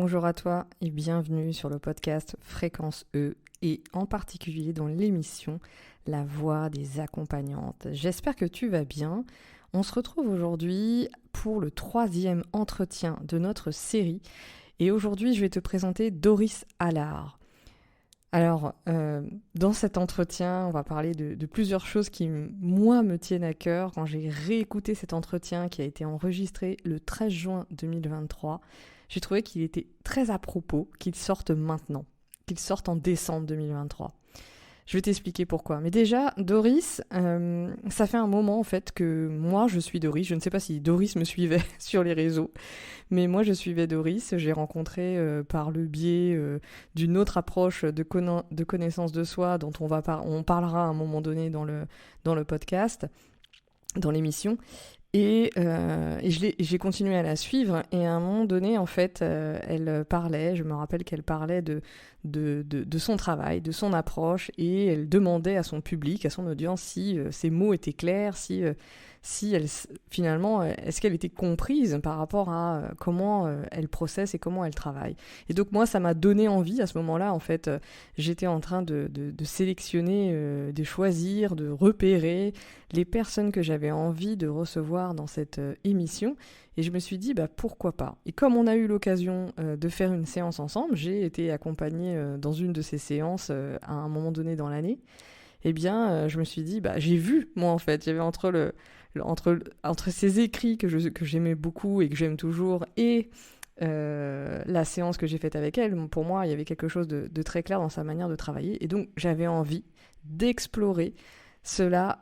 Bonjour à toi et bienvenue sur le podcast Fréquence E et en particulier dans l'émission La Voix des accompagnantes. J'espère que tu vas bien. On se retrouve aujourd'hui pour le 3e entretien de notre série et aujourd'hui je vais te présenter Doris Allard. Alors, dans cet entretien, on va parler de plusieurs choses qui, moi, me tiennent à cœur. Quand j'ai réécouté cet entretien qui a été enregistré le 13 juin 2023, j'ai trouvé qu'il était très à propos qu'il sorte maintenant, qu'il sorte en décembre 2023. Je vais t'expliquer pourquoi. Mais déjà, Doris, ça fait un moment en fait que moi je suis Doris. Je ne sais pas si Doris me suivait sur les réseaux, mais moi je suivais Doris. J'ai rencontré par le biais d'une autre approche de connaissance de soi dont on parlera à un moment donné dans le podcast, dans l'émission. Et j'ai continué à la suivre et à un moment donné en fait elle parlait, je me rappelle qu'elle parlait de son travail, de son approche et elle demandait à son public, à son audience si ses mots étaient clairs, si elle, finalement est-ce qu'elle était comprise par rapport à comment elle processe et comment elle travaille. Et donc moi ça m'a donné envie à ce moment-là en fait, j'étais en train de sélectionner, de choisir, de repérer les personnes que j'avais envie de recevoir dans cette émission et je me suis dit pourquoi pas. Et comme on a eu l'occasion de faire une séance ensemble, j'ai été accompagnée dans une de ces séances à un moment donné dans l'année, eh bien je me suis dit j'ai vu moi en fait, il y avait entre ces écrits que j'aimais beaucoup et que j'aime toujours et la séance que j'ai faite avec elle, pour moi il y avait quelque chose de très clair dans sa manière de travailler et donc j'avais envie d'explorer cela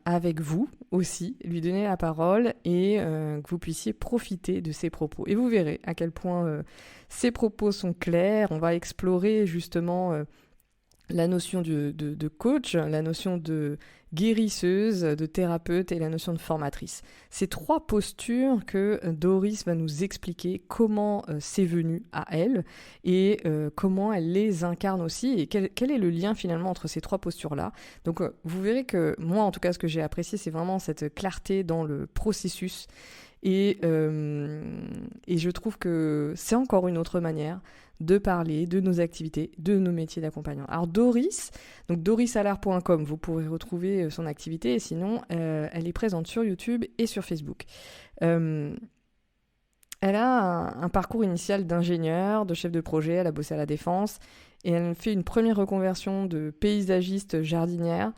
avec vous aussi, lui donner la parole et que vous puissiez profiter de ses propos. Et vous verrez à quel point ses propos sont clairs. On va explorer justement la notion de coach, la notion de guérisseuse, de thérapeute et la notion de formatrice. Ces 3 postures que Doris va nous expliquer comment c'est venu à elle et comment elle les incarne aussi et quel est le lien finalement entre ces 3 postures-là. Donc vous verrez que moi en tout cas ce que j'ai apprécié c'est vraiment cette clarté dans le processus et je trouve que c'est encore une autre manière de parler de nos activités, de nos métiers d'accompagnant. Alors Doris, donc dorisallard.com, vous pourrez retrouver son activité et sinon elle est présente sur YouTube et sur Facebook. Elle a un parcours initial d'ingénieur, de chef de projet, elle a bossé à la Défense et elle fait une première reconversion de paysagiste jardinière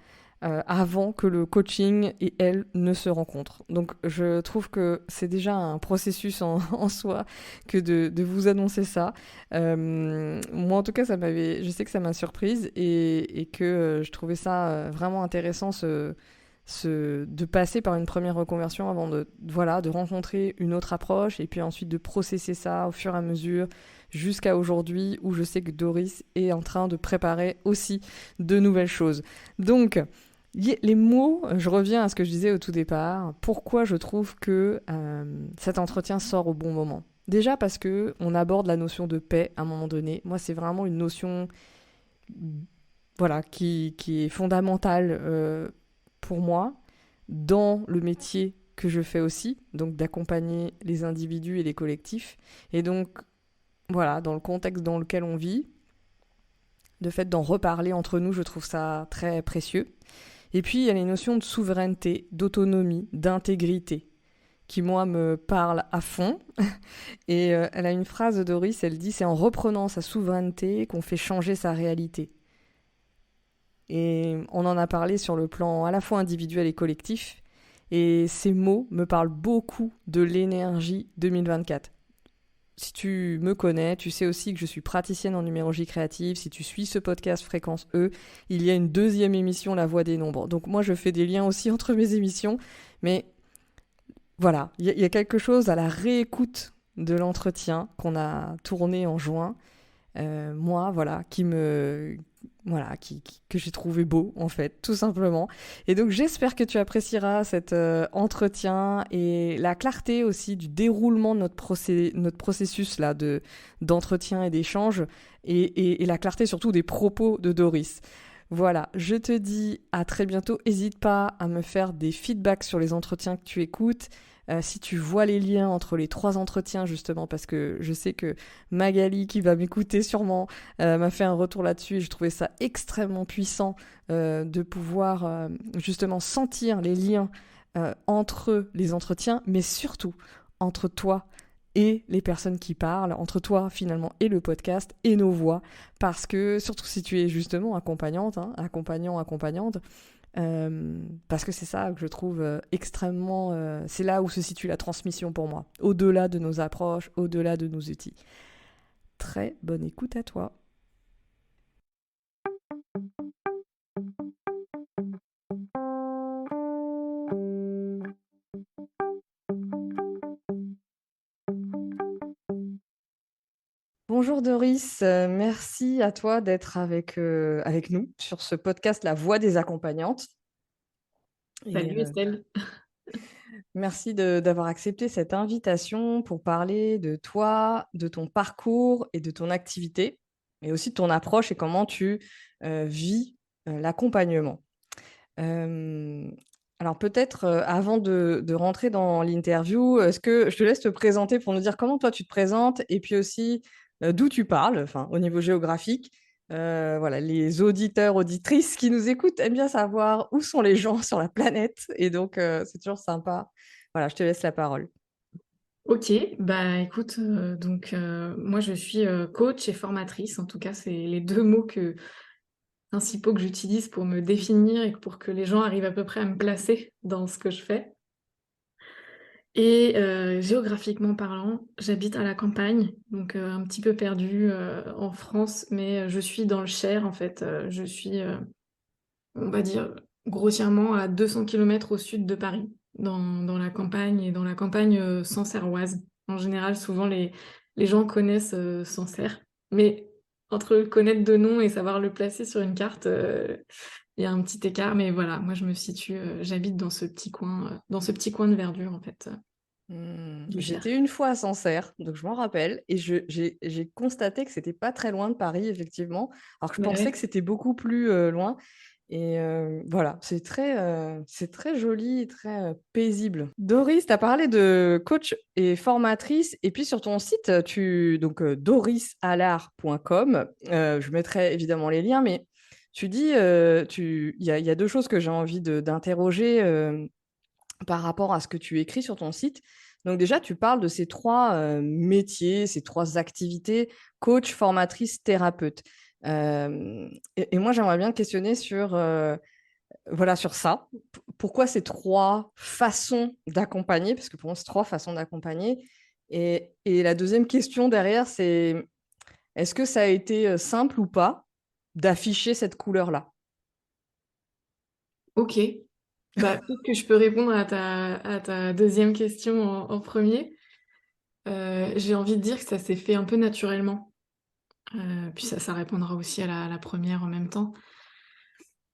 avant que le coaching et elle ne se rencontrent. Donc je trouve que c'est déjà un processus en soi que de vous annoncer ça. Moi en tout cas je sais que ça m'a surprise et que je trouvais ça vraiment intéressant de passer par une première reconversion avant de rencontrer une autre approche et puis ensuite de processer ça au fur et à mesure jusqu'à aujourd'hui où je sais que Doris est en train de préparer aussi de nouvelles choses. Donc les mots, je reviens à ce que je disais au tout départ, pourquoi je trouve que cet entretien sort au bon moment. Déjà parce que on aborde la notion de paix à un moment donné. Moi, c'est vraiment une notion qui est fondamentale pour moi dans le métier que je fais aussi, donc d'accompagner les individus et les collectifs. Et donc, dans le contexte dans lequel on vit, le fait d'en reparler entre nous, je trouve ça très précieux. Et puis, il y a les notions de souveraineté, d'autonomie, d'intégrité, qui, moi, me parlent à fond. Et elle a une phrase de Doris, elle dit « C'est en reprenant sa souveraineté qu'on fait changer sa réalité ». Et on en a parlé sur le plan à la fois individuel et collectif. Et ces mots me parlent beaucoup de l'énergie 2024. Si tu me connais, tu sais aussi que je suis praticienne en numérologie créative. Si tu suis ce podcast Fréquence E, il y a une 2e émission, La Voix des Nombres. Donc moi, je fais des liens aussi entre mes émissions. Mais voilà, il y a quelque chose à la réécoute de l'entretien qu'on a tourné en juin. Que j'ai trouvé beau en fait, tout simplement. Et donc j'espère que tu apprécieras cet entretien et la clarté aussi du déroulement de notre processus là d'entretien et d'échange et la clarté surtout des propos de Doris. Voilà, je te dis à très bientôt. N'hésite pas à me faire des feedbacks sur les entretiens que tu écoutes. si tu vois les liens entre les 3 entretiens justement, parce que je sais que Magali, qui va m'écouter sûrement, m'a fait un retour là-dessus et je trouvais ça extrêmement puissant de pouvoir justement sentir les liens entre les entretiens, mais surtout entre toi et les personnes qui parlent, entre toi finalement et le podcast et nos voix, parce que surtout si tu es justement accompagnante, hein, accompagnante, parce que c'est ça que je trouve extrêmement... c'est là où se situe la transmission pour moi, au-delà de nos approches, au-delà de nos outils. Très bonne écoute à toi. Bonjour Doris, merci à toi d'être avec nous sur ce podcast La Voix des accompagnantes. Et Salut Estelle. merci d'avoir accepté cette invitation pour parler de toi, de ton parcours et de ton activité, mais aussi de ton approche et comment tu vis l'accompagnement. Euh, alors peut-être avant de rentrer dans l'interview, est-ce que je te laisse te présenter pour nous dire comment toi tu te présentes et puis aussi d'où tu parles, enfin au niveau géographique. Voilà, les auditeurs, auditrices qui nous écoutent aiment bien savoir où sont les gens sur la planète et donc c'est toujours sympa. Voilà, je te laisse la parole. Ok, bah écoute, moi je suis coach et formatrice, en tout cas c'est les deux mots principaux que j'utilise pour me définir et pour que les gens arrivent à peu près à me placer dans ce que je fais. Et géographiquement parlant, j'habite à la campagne, donc un petit peu perdue en France, mais je suis dans le Cher en fait. Je suis, on va dire, grossièrement à 200 kilomètres au sud de Paris, dans la campagne et dans la campagne sancerroise. En général, souvent les gens connaissent Sancerre, mais entre le connaître de nom et savoir le placer sur une carte, il y a un petit écart. Mais voilà, moi je me situe, j'habite dans ce petit coin de verdure en fait, du J'étais Cher. une fois à Sancerre, donc je m'en rappelle, et j'ai constaté que c'était pas très loin de Paris, effectivement, alors que je Bah pensais ouais. que c'était beaucoup plus loin. Et voilà, c'est très joli, très paisible. Doris, tu as parlé de coach et formatrice, et puis sur ton site, donc dorisallard.com, je mettrai évidemment les liens, mais tu dis, il y a deux choses que j'ai envie d'interroger par rapport à ce que tu écris sur ton site. Donc déjà, tu parles de ces 3 métiers, ces 3 activités, coach, formatrice, thérapeute. Et moi, j'aimerais bien te questionner sur, voilà, sur ça. Pourquoi ces 3 façons d'accompagner? Parce que pour moi, c'est 3 façons d'accompagner. Et la deuxième question derrière, c'est est-ce que ça a été simple ou pas d'afficher cette couleur-là? Ok. Bah, peut-être que je peux répondre à ta deuxième question en premier. J'ai envie de dire que ça s'est fait un peu naturellement. Puis ça répondra aussi à la première en même temps.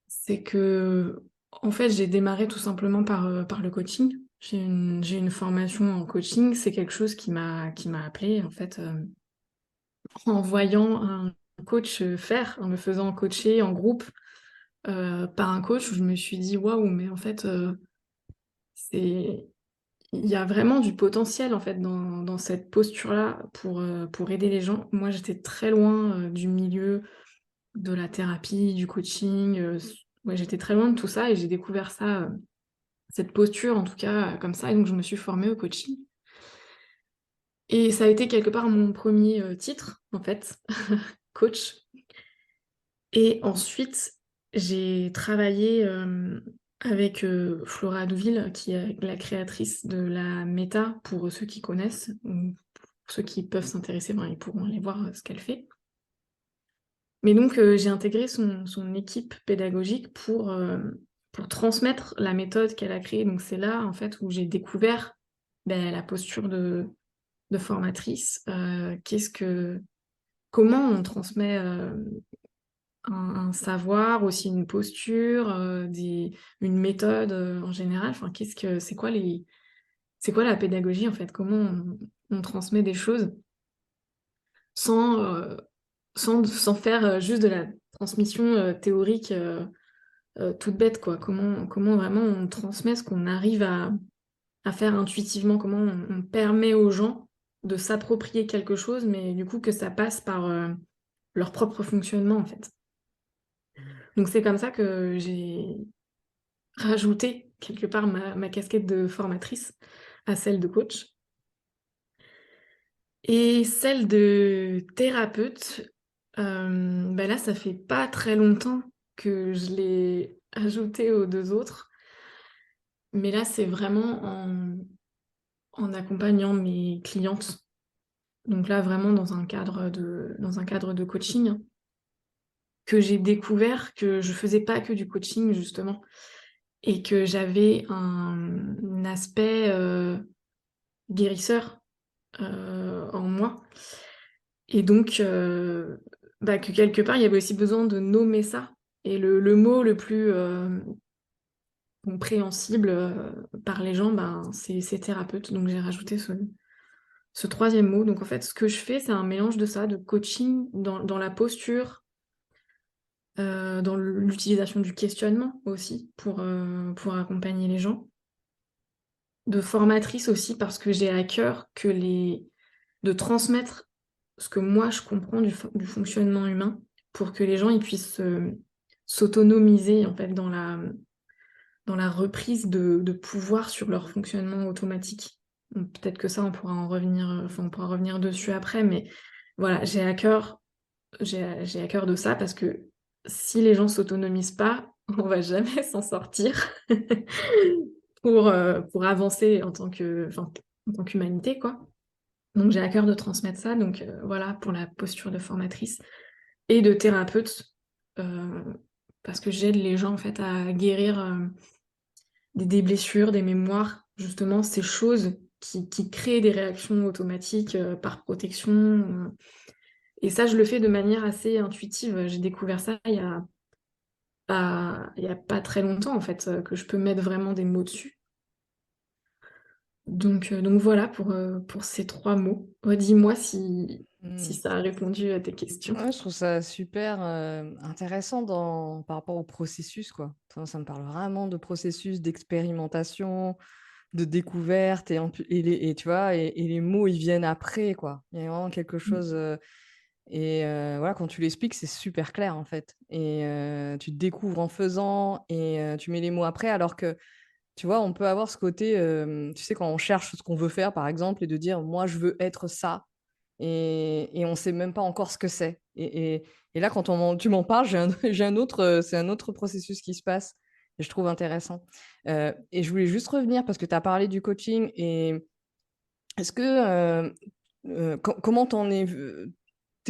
C'est que, en fait, j'ai démarré tout simplement par le coaching. J'ai une formation en coaching. C'est quelque chose qui m'a appelée, en fait, en voyant un coach faire, en me faisant coacher en groupe par un coach, où je me suis dit, waouh, mais en fait, c'est il y a vraiment du potentiel en fait dans cette posture-là pour aider les gens. Moi, j'étais très loin du milieu de la thérapie, du coaching. Ouais, j'étais très loin de tout ça et j'ai découvert ça, cette posture en tout cas comme ça. Et donc, je me suis formée au coaching. Et ça a été quelque part mon premier titre en fait, coach. Et ensuite, j'ai travaillé avec Flora Adouville, qui est la créatrice de la méta, pour ceux qui connaissent, ou pour ceux qui peuvent s'intéresser, ben, ils pourront aller voir ce qu'elle fait. Mais donc, j'ai intégré son équipe pédagogique pour transmettre la méthode qu'elle a créée. Donc, c'est là, en fait, où j'ai découvert ben, la posture de formatrice. Comment on transmet un savoir, aussi une posture, une méthode en général. Enfin, c'est quoi la pédagogie en fait? Comment on transmet des choses sans, sans faire juste de la transmission théorique toute bête, quoi. Comment vraiment on transmet ce qu'on arrive à faire intuitivement, comment on permet aux gens de s'approprier quelque chose, mais du coup que ça passe par leur propre fonctionnement en fait. Donc c'est comme ça que j'ai rajouté quelque part ma casquette de formatrice à celle de coach. Et celle de thérapeute, bah là, ça fait pas très longtemps que je l'ai ajoutée aux 2 autres, mais là, c'est vraiment en accompagnant mes clientes. Donc là, vraiment dans un cadre de coaching, que j'ai découvert que je faisais pas que du coaching justement et que j'avais un aspect, guérisseur, en moi. Et donc, bah, que quelque part, il y avait aussi besoin de nommer ça. Et le mot le plus compréhensible par les gens, ben, c'est thérapeute. Donc j'ai rajouté ce troisième mot. Donc en fait, ce que je fais, c'est un mélange de ça, de coaching dans la posture, dans l'utilisation du questionnement aussi pour accompagner les gens. De formatrice aussi, parce que j'ai à cœur de transmettre ce que moi je comprends du fonctionnement humain pour que les gens ils puissent s'autonomiser en fait dans la reprise de pouvoir sur leur fonctionnement automatique. Donc, peut-être que ça on pourra en revenir, enfin on pourra revenir dessus après, mais voilà, j'ai à cœur de ça parce que si les gens s'autonomisent pas, on va jamais s'en sortir pour avancer en tant qu'humanité, quoi. Donc j'ai à cœur de transmettre ça, donc voilà pour la posture de formatrice et de thérapeute, heu, parce que j'aide les gens en fait à guérir, des blessures, des mémoires, justement ces choses qui créent des réactions automatiques, par protection, et ça je le fais de manière assez intuitive. J'ai découvert ça il y a pas très longtemps en fait, que je peux mettre vraiment des mots dessus. Donc voilà pour ces 3 mots. Redis-moi si Mmh. ça a répondu à tes questions. Ouais, je trouve ça super, intéressant par rapport au processus, quoi. Ça me parle vraiment de processus d'expérimentation, de découverte et tu vois? Et les mots, ils viennent après, quoi. Il y a vraiment quelque Mmh. chose, voilà, quand tu l'expliques, c'est super clair, en fait et tu te découvres en faisant et tu mets les mots après alors que, tu vois, on peut avoir ce côté, tu sais, quand on cherche ce qu'on veut faire, par exemple et de dire: «Moi, je veux être ça». Et on sait même pas encore ce que c'est et là, quand tu m'en parles, j'ai un autre, c'est un autre processus qui se passe et je trouve intéressant. Et je voulais juste revenir parce que tu as parlé du coaching et est-ce que, comment tu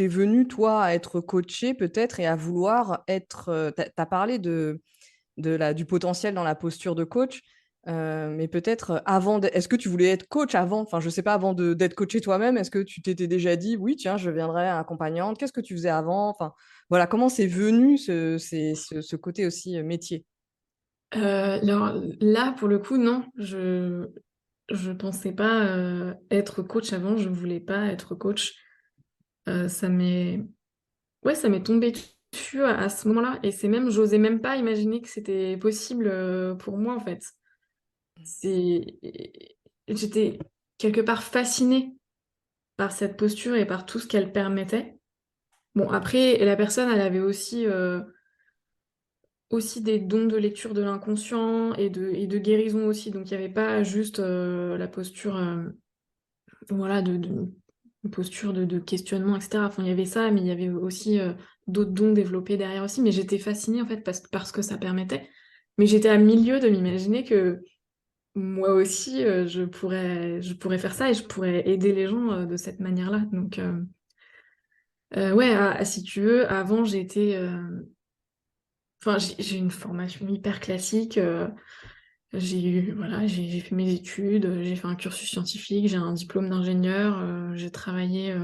venu toi à être coaché peut-être et à vouloir être, tu as parlé du potentiel dans la posture de coach, mais peut-être, avant de est-ce que tu voulais être coach avant? Enfin, je sais pas, avant d'être coachée toi-même, est-ce que tu t'étais déjà dit: «Oui, tiens, je viendrai accompagnante»? Qu'est-ce que tu faisais avant? Enfin, voilà, comment c'est venu ce côté aussi, métier? Alors là, pour le coup, non, je pensais pas, être coach avant, je voulais pas être coach. Ça m'est Ouais, ça m'est tombé dessus à ce moment-là et c'est même j'osais même pas imaginer que c'était possible, pour moi, en fait. C'est J'étais quelque part fascinée par cette posture et par tout ce qu'elle permettait. Bon, après, la personne, elle avait aussi des dons de lecture de l'inconscient et de guérison aussi, donc il y avait pas juste, la posture, voilà, de une posture de questionnement et cetera. Enfin, il y avait ça, mais il y avait aussi, d'autres dons développés derrière aussi, mais j'étais fascinée, en fait, parce que ça permettait. Mais j'étais à milieu de m'imaginer que moi aussi, je pourrais faire ça et je pourrais aider les gens, de cette manière-là. Donc, ouais, si tu veux, avant j'étais, enfin j'ai une formation hyper classique, j'ai fait mes études, j'ai fait un cursus scientifique, j'ai un diplôme d'ingénieur, j'ai travaillé,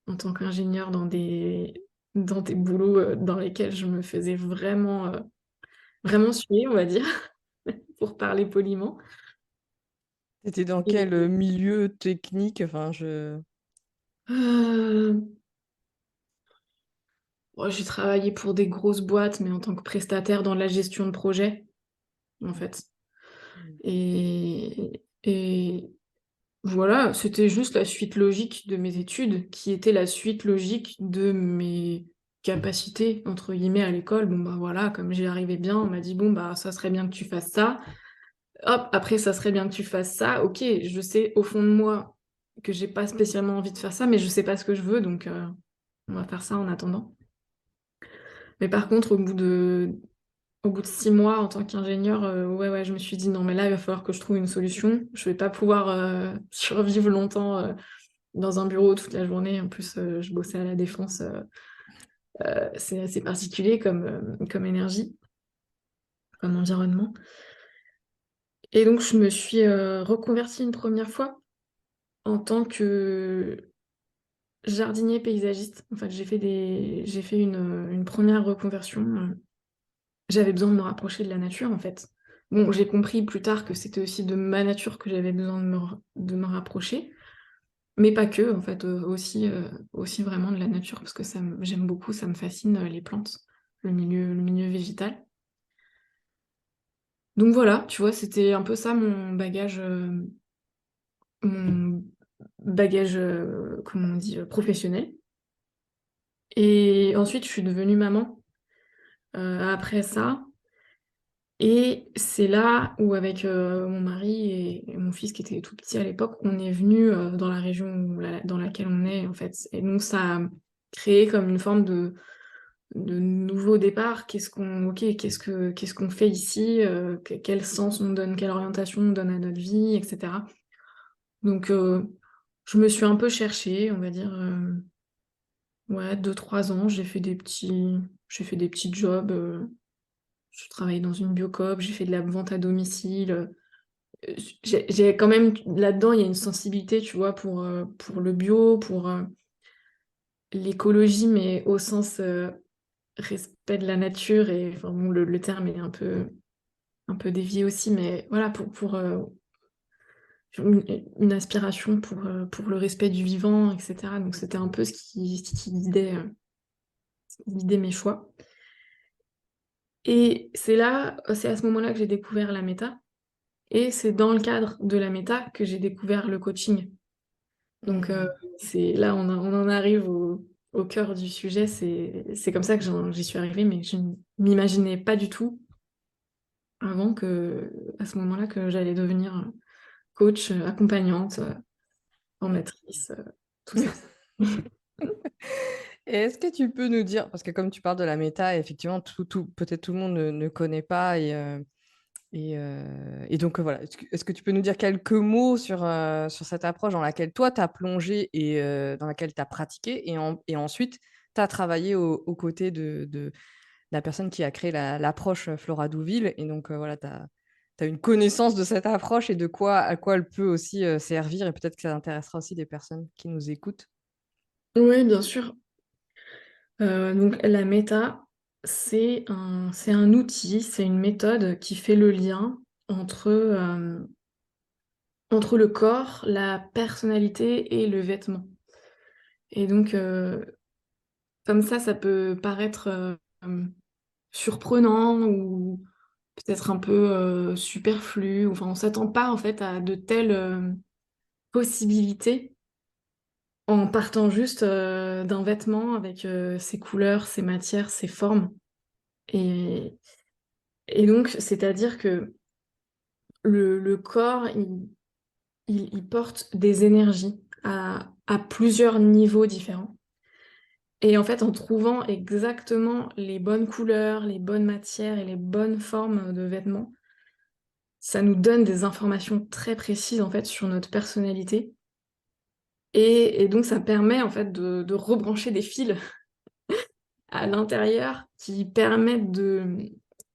en tant qu'ingénieur dans des boulots, dans lesquels je me faisais vraiment suer, on va dire, pour parler poliment. Tu dans quel, Et milieu technique? Enfin, je heu, ouais, j'ai travaillé pour des grosses boîtes, mais en tant que prestataire dans la gestion de projet, en fait. Et voilà, c'était juste la suite logique de mes études, qui était la suite logique de mes capacités, entre guillemets, à l'école. Bon, bah voilà, comme j'y arrivais bien, on m'a dit, bon, bah ça serait bien que tu fasses ça. Hop, après, ça serait bien que tu fasses ça. Ok, je sais au fond de moi que j'ai pas spécialement envie de faire ça, mais je sais pas ce que je veux, donc on va faire ça en attendant. Mais par contre, au bout de 6 mois en tant qu'ingénieur, ouais, je me suis dit non, mais là, il va falloir que je trouve une solution. Je vais pas pouvoir survivre longtemps dans un bureau toute la journée. En plus, je bossais à la Défense. C'est assez particulier comme énergie, comme environnement. Et donc, je me suis reconvertie une première fois en tant que jardinier paysagiste. En fait, j'ai fait une première reconversion. J'avais besoin de me rapprocher de la nature, en fait. Bon, j'ai compris plus tard que c'était aussi de ma nature que j'avais besoin de me rapprocher, mais pas que, en fait, aussi vraiment de la nature, parce que j'aime beaucoup, ça me fascine, les plantes, le milieu végétal. Donc voilà, tu vois, c'était un peu ça mon bagage, comment on dit, professionnel. Et ensuite, je suis devenue maman, après ça. Et c'est là où, avec mon mari et mon fils qui était tout petit à l'époque, on est venu dans la région dans laquelle on est, en fait. Et donc, ça a créé comme une forme de nouveau départ. Qu'est-ce qu'on fait ici? Quel sens on donne, quelle orientation on donne à notre vie, etc. Donc, je me suis un peu cherchée, on va dire, ouais, 2, 3 ans. J'ai fait des petits jobs. Je travaillais dans une biocoop, j'ai fait de la vente à domicile. J'ai quand même, là-dedans, il y a une sensibilité, tu vois, pour le bio, pour l'écologie, mais au sens respect de la nature. Et enfin, bon, le terme est un peu dévié aussi, mais voilà, pour une aspiration pour le respect du vivant, etc. Donc c'était un peu ce qui guidait mes choix. Et c'est à ce moment-là que j'ai découvert la méta. Et c'est dans le cadre de la méta que j'ai découvert le coaching. Donc, Hmm. on en arrive au cœur du sujet. C'est comme ça que j'y suis arrivée, mais je ne m'imaginais pas du tout à ce moment-là, que j'allais devenir coach, accompagnante, formatrice, tout ça. Et est-ce que tu peux nous dire, parce que comme tu parles de la méta, effectivement, peut-être tout le monde ne connaît pas, et donc voilà, est-ce que tu peux nous dire quelques mots sur cette approche dans laquelle toi, tu as plongé et dans laquelle tu as pratiqué, et ensuite, tu as travaillé aux côtés de la personne qui a créé l'approche Flora Douville, et donc voilà, tu as une connaissance de cette approche et à quoi elle peut aussi servir, et peut-être que ça intéressera aussi des personnes qui nous écoutent. Oui, bien sûr. Donc la méta, c'est un outil, c'est une méthode qui fait le lien entre le corps, la personnalité et le vêtement. Et donc, comme ça peut paraître surprenant ou peut-être un peu superflu. Enfin, on s'attend pas en fait à de telles possibilités en partant juste d'un vêtement avec ses couleurs, ses matières, ses formes. Et, et donc, c'est-à-dire que le corps, il porte des énergies à plusieurs niveaux différents. Et en fait, en trouvant exactement les bonnes couleurs, les bonnes matières et les bonnes formes de vêtements, ça nous donne des informations très précises en fait sur notre personnalité. Et donc, ça permet en fait de rebrancher des fils à l'intérieur qui permettent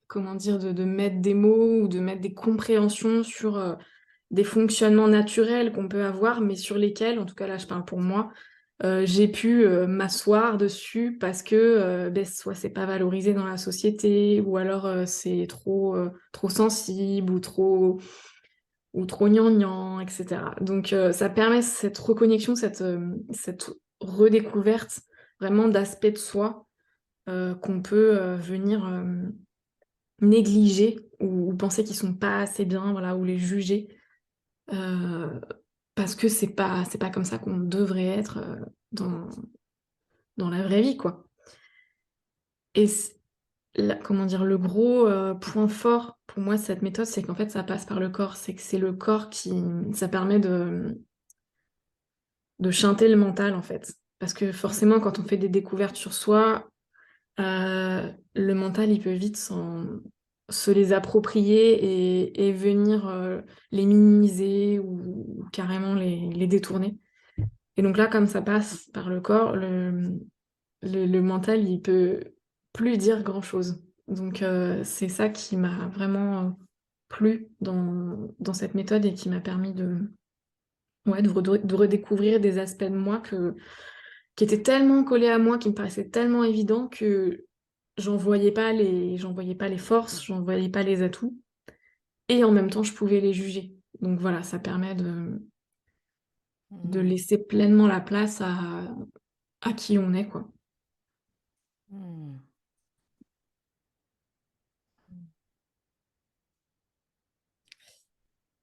comment dire, de mettre des mots ou de mettre des compréhensions sur des fonctionnements naturels qu'on peut avoir, mais sur lesquels, en tout cas là, je parle pour moi, j'ai pu m'asseoir dessus parce que ben, soit c'est pas valorisé dans la société, ou alors c'est trop sensible ou trop gnangnan, etc. Donc ça permet cette reconnexion, cette redécouverte vraiment d'aspects de soi qu'on peut venir négliger ou penser qu'ils sont pas assez bien, voilà, ou les juger, euh, parce que c'est pas comme ça qu'on devrait être dans la vraie vie, quoi. Et comment dire, le gros point fort pour moi de cette méthode, c'est qu'en fait, ça passe par le corps. C'est que c'est le corps ça permet de chanter le mental, en fait. Parce que forcément, quand on fait des découvertes sur soi, le mental, il peut vite se les approprier et venir les minimiser ou carrément les détourner. Et donc là, comme ça passe par le corps, le mental, il peut plus dire grand-chose. Donc c'est ça qui m'a vraiment plu dans cette méthode et qui m'a permis ouais, de redécouvrir des aspects de moi qui étaient tellement collés à moi, qui me paraissaient tellement évidents que j'en voyais pas les forces, j'en voyais pas les atouts. Et en même temps, je pouvais les juger. Donc voilà, ça permet de Hmm. laisser pleinement la place à qui on est, quoi. Hmm.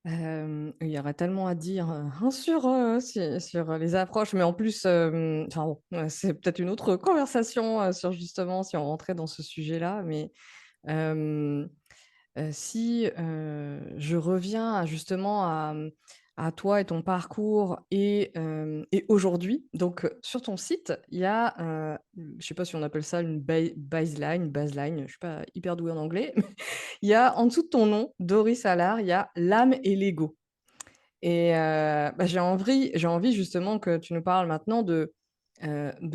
Il y aurait tellement à dire sur les approches, mais en plus, enfin bon, c'est peut-être une autre conversation sur justement si on rentrait dans ce sujet-là, mais euh, si je reviens justement à toi et ton parcours et aujourd'hui, donc sur ton site, il y a, je ne sais pas si on appelle ça une baseline, je ne suis pas hyper douée en anglais, mais il y a en dessous de ton nom, Doris Allard, il y a l'âme et l'ego. Et bah, j'ai envie justement que tu nous parles maintenant de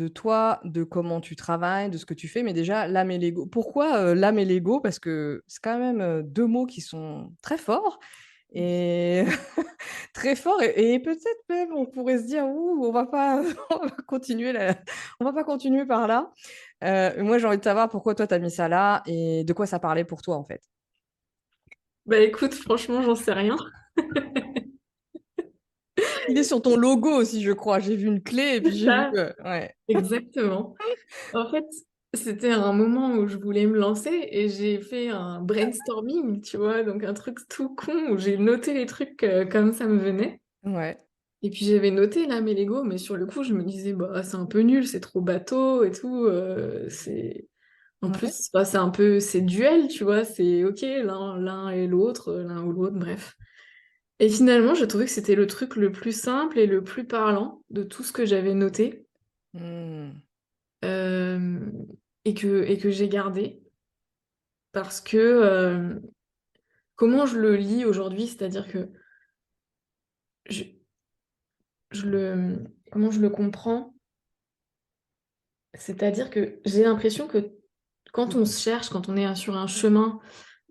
toi, de comment tu travailles, de ce que tu fais, mais déjà l'âme et l'ego. Pourquoi l'âme et l'ego? Parce que c'est quand même deux mots qui sont très forts et très forts et peut-être même on pourrait se dire ouh, on va pas, on va continuer on va pas continuer par là. Moi j'ai envie de savoir pourquoi toi t'as mis ça là et de quoi ça parlait pour toi en fait. Bah écoute, franchement, j'en sais rien. Il est sur ton logo aussi, je crois. J'ai vu une clé et puis j'ai vu. Ça, Ouais. exactement. En fait, c'était un moment où je voulais me lancer et j'ai fait un brainstorming, tu vois, donc un truc tout con où j'ai noté les trucs comme ça me venait. Ouais. Et puis j'avais noté là mes Lego, mais sur le coup, je me disais, bah c'est un peu nul, c'est trop bateau et tout. C'est En Ouais. plus, bah, c'est un peu, c'est duel, tu vois, c'est ok, l'un et l'autre, l'un ou l'autre, bref. Et finalement, j'ai trouvé que c'était le truc le plus simple et le plus parlant de tout ce que j'avais noté Hmm. euh, et que j'ai gardé. Parce que comment je le lis aujourd'hui, c'est-à-dire que je, comment je le comprends, c'est-à-dire que j'ai l'impression que quand on se cherche, quand on est sur un chemin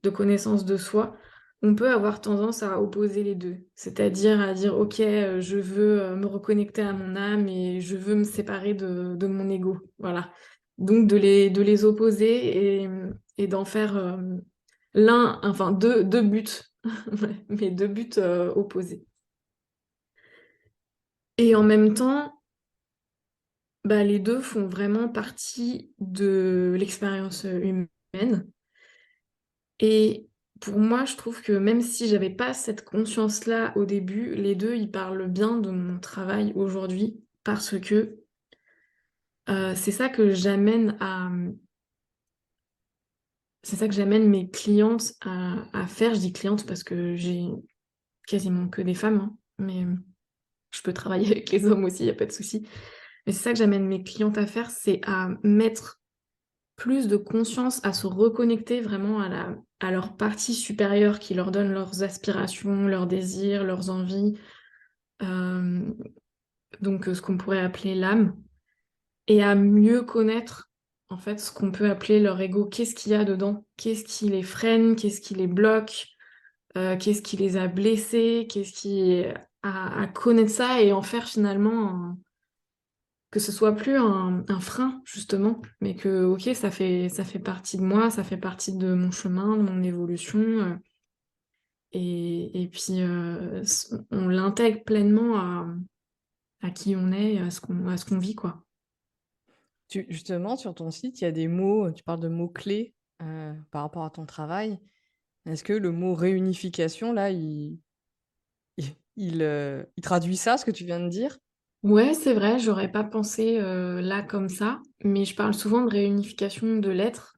de connaissance de soi, on peut avoir tendance à opposer les deux. C'est-à-dire à dire, OK, je veux me reconnecter à mon âme et je veux me séparer de mon ego. Voilà. Donc de les opposer et d'en faire enfin deux buts, mais deux buts opposés. Et en même temps, bah, les deux font vraiment partie de l'expérience humaine. Et pour moi, je trouve que même si j'avais pas cette conscience-là au début, les deux, ils parlent bien de mon travail aujourd'hui parce que c'est ça que c'est ça que j'amène mes clientes à faire. Je dis clientes parce que j'ai quasiment que des femmes, hein, mais je peux travailler avec les hommes aussi, il n'y a pas de souci. Mais c'est ça que j'amène mes clientes à faire, c'est à mettre plus de conscience, à se reconnecter vraiment à leur partie supérieure qui leur donne leurs aspirations, leurs désirs, leurs envies, euh, donc ce qu'on pourrait appeler l'âme, et à mieux connaître en fait ce qu'on peut appeler leur ego. Qu'est-ce qu'il y a dedans? Qu'est-ce qui les freine? Qu'est-ce qui les bloque? Qu'est-ce qui les a blessés? Qu'est-ce qui à connaître ça et en faire finalement que ce soit plus un frein, justement, mais que, ok, ça fait partie de moi, ça fait partie de mon chemin, de mon évolution, et puis on l'intègre pleinement à qui on est, à ce qu'on vit, quoi. Justement, sur ton site, il y a des mots, tu parles de mots-clés. par rapport à ton travail. Est-ce que le mot réunification là, il traduit ça, ce que tu viens de dire? Ouais, c'est vrai, j'aurais pas pensé, là comme ça, mais je parle souvent de réunification de l'être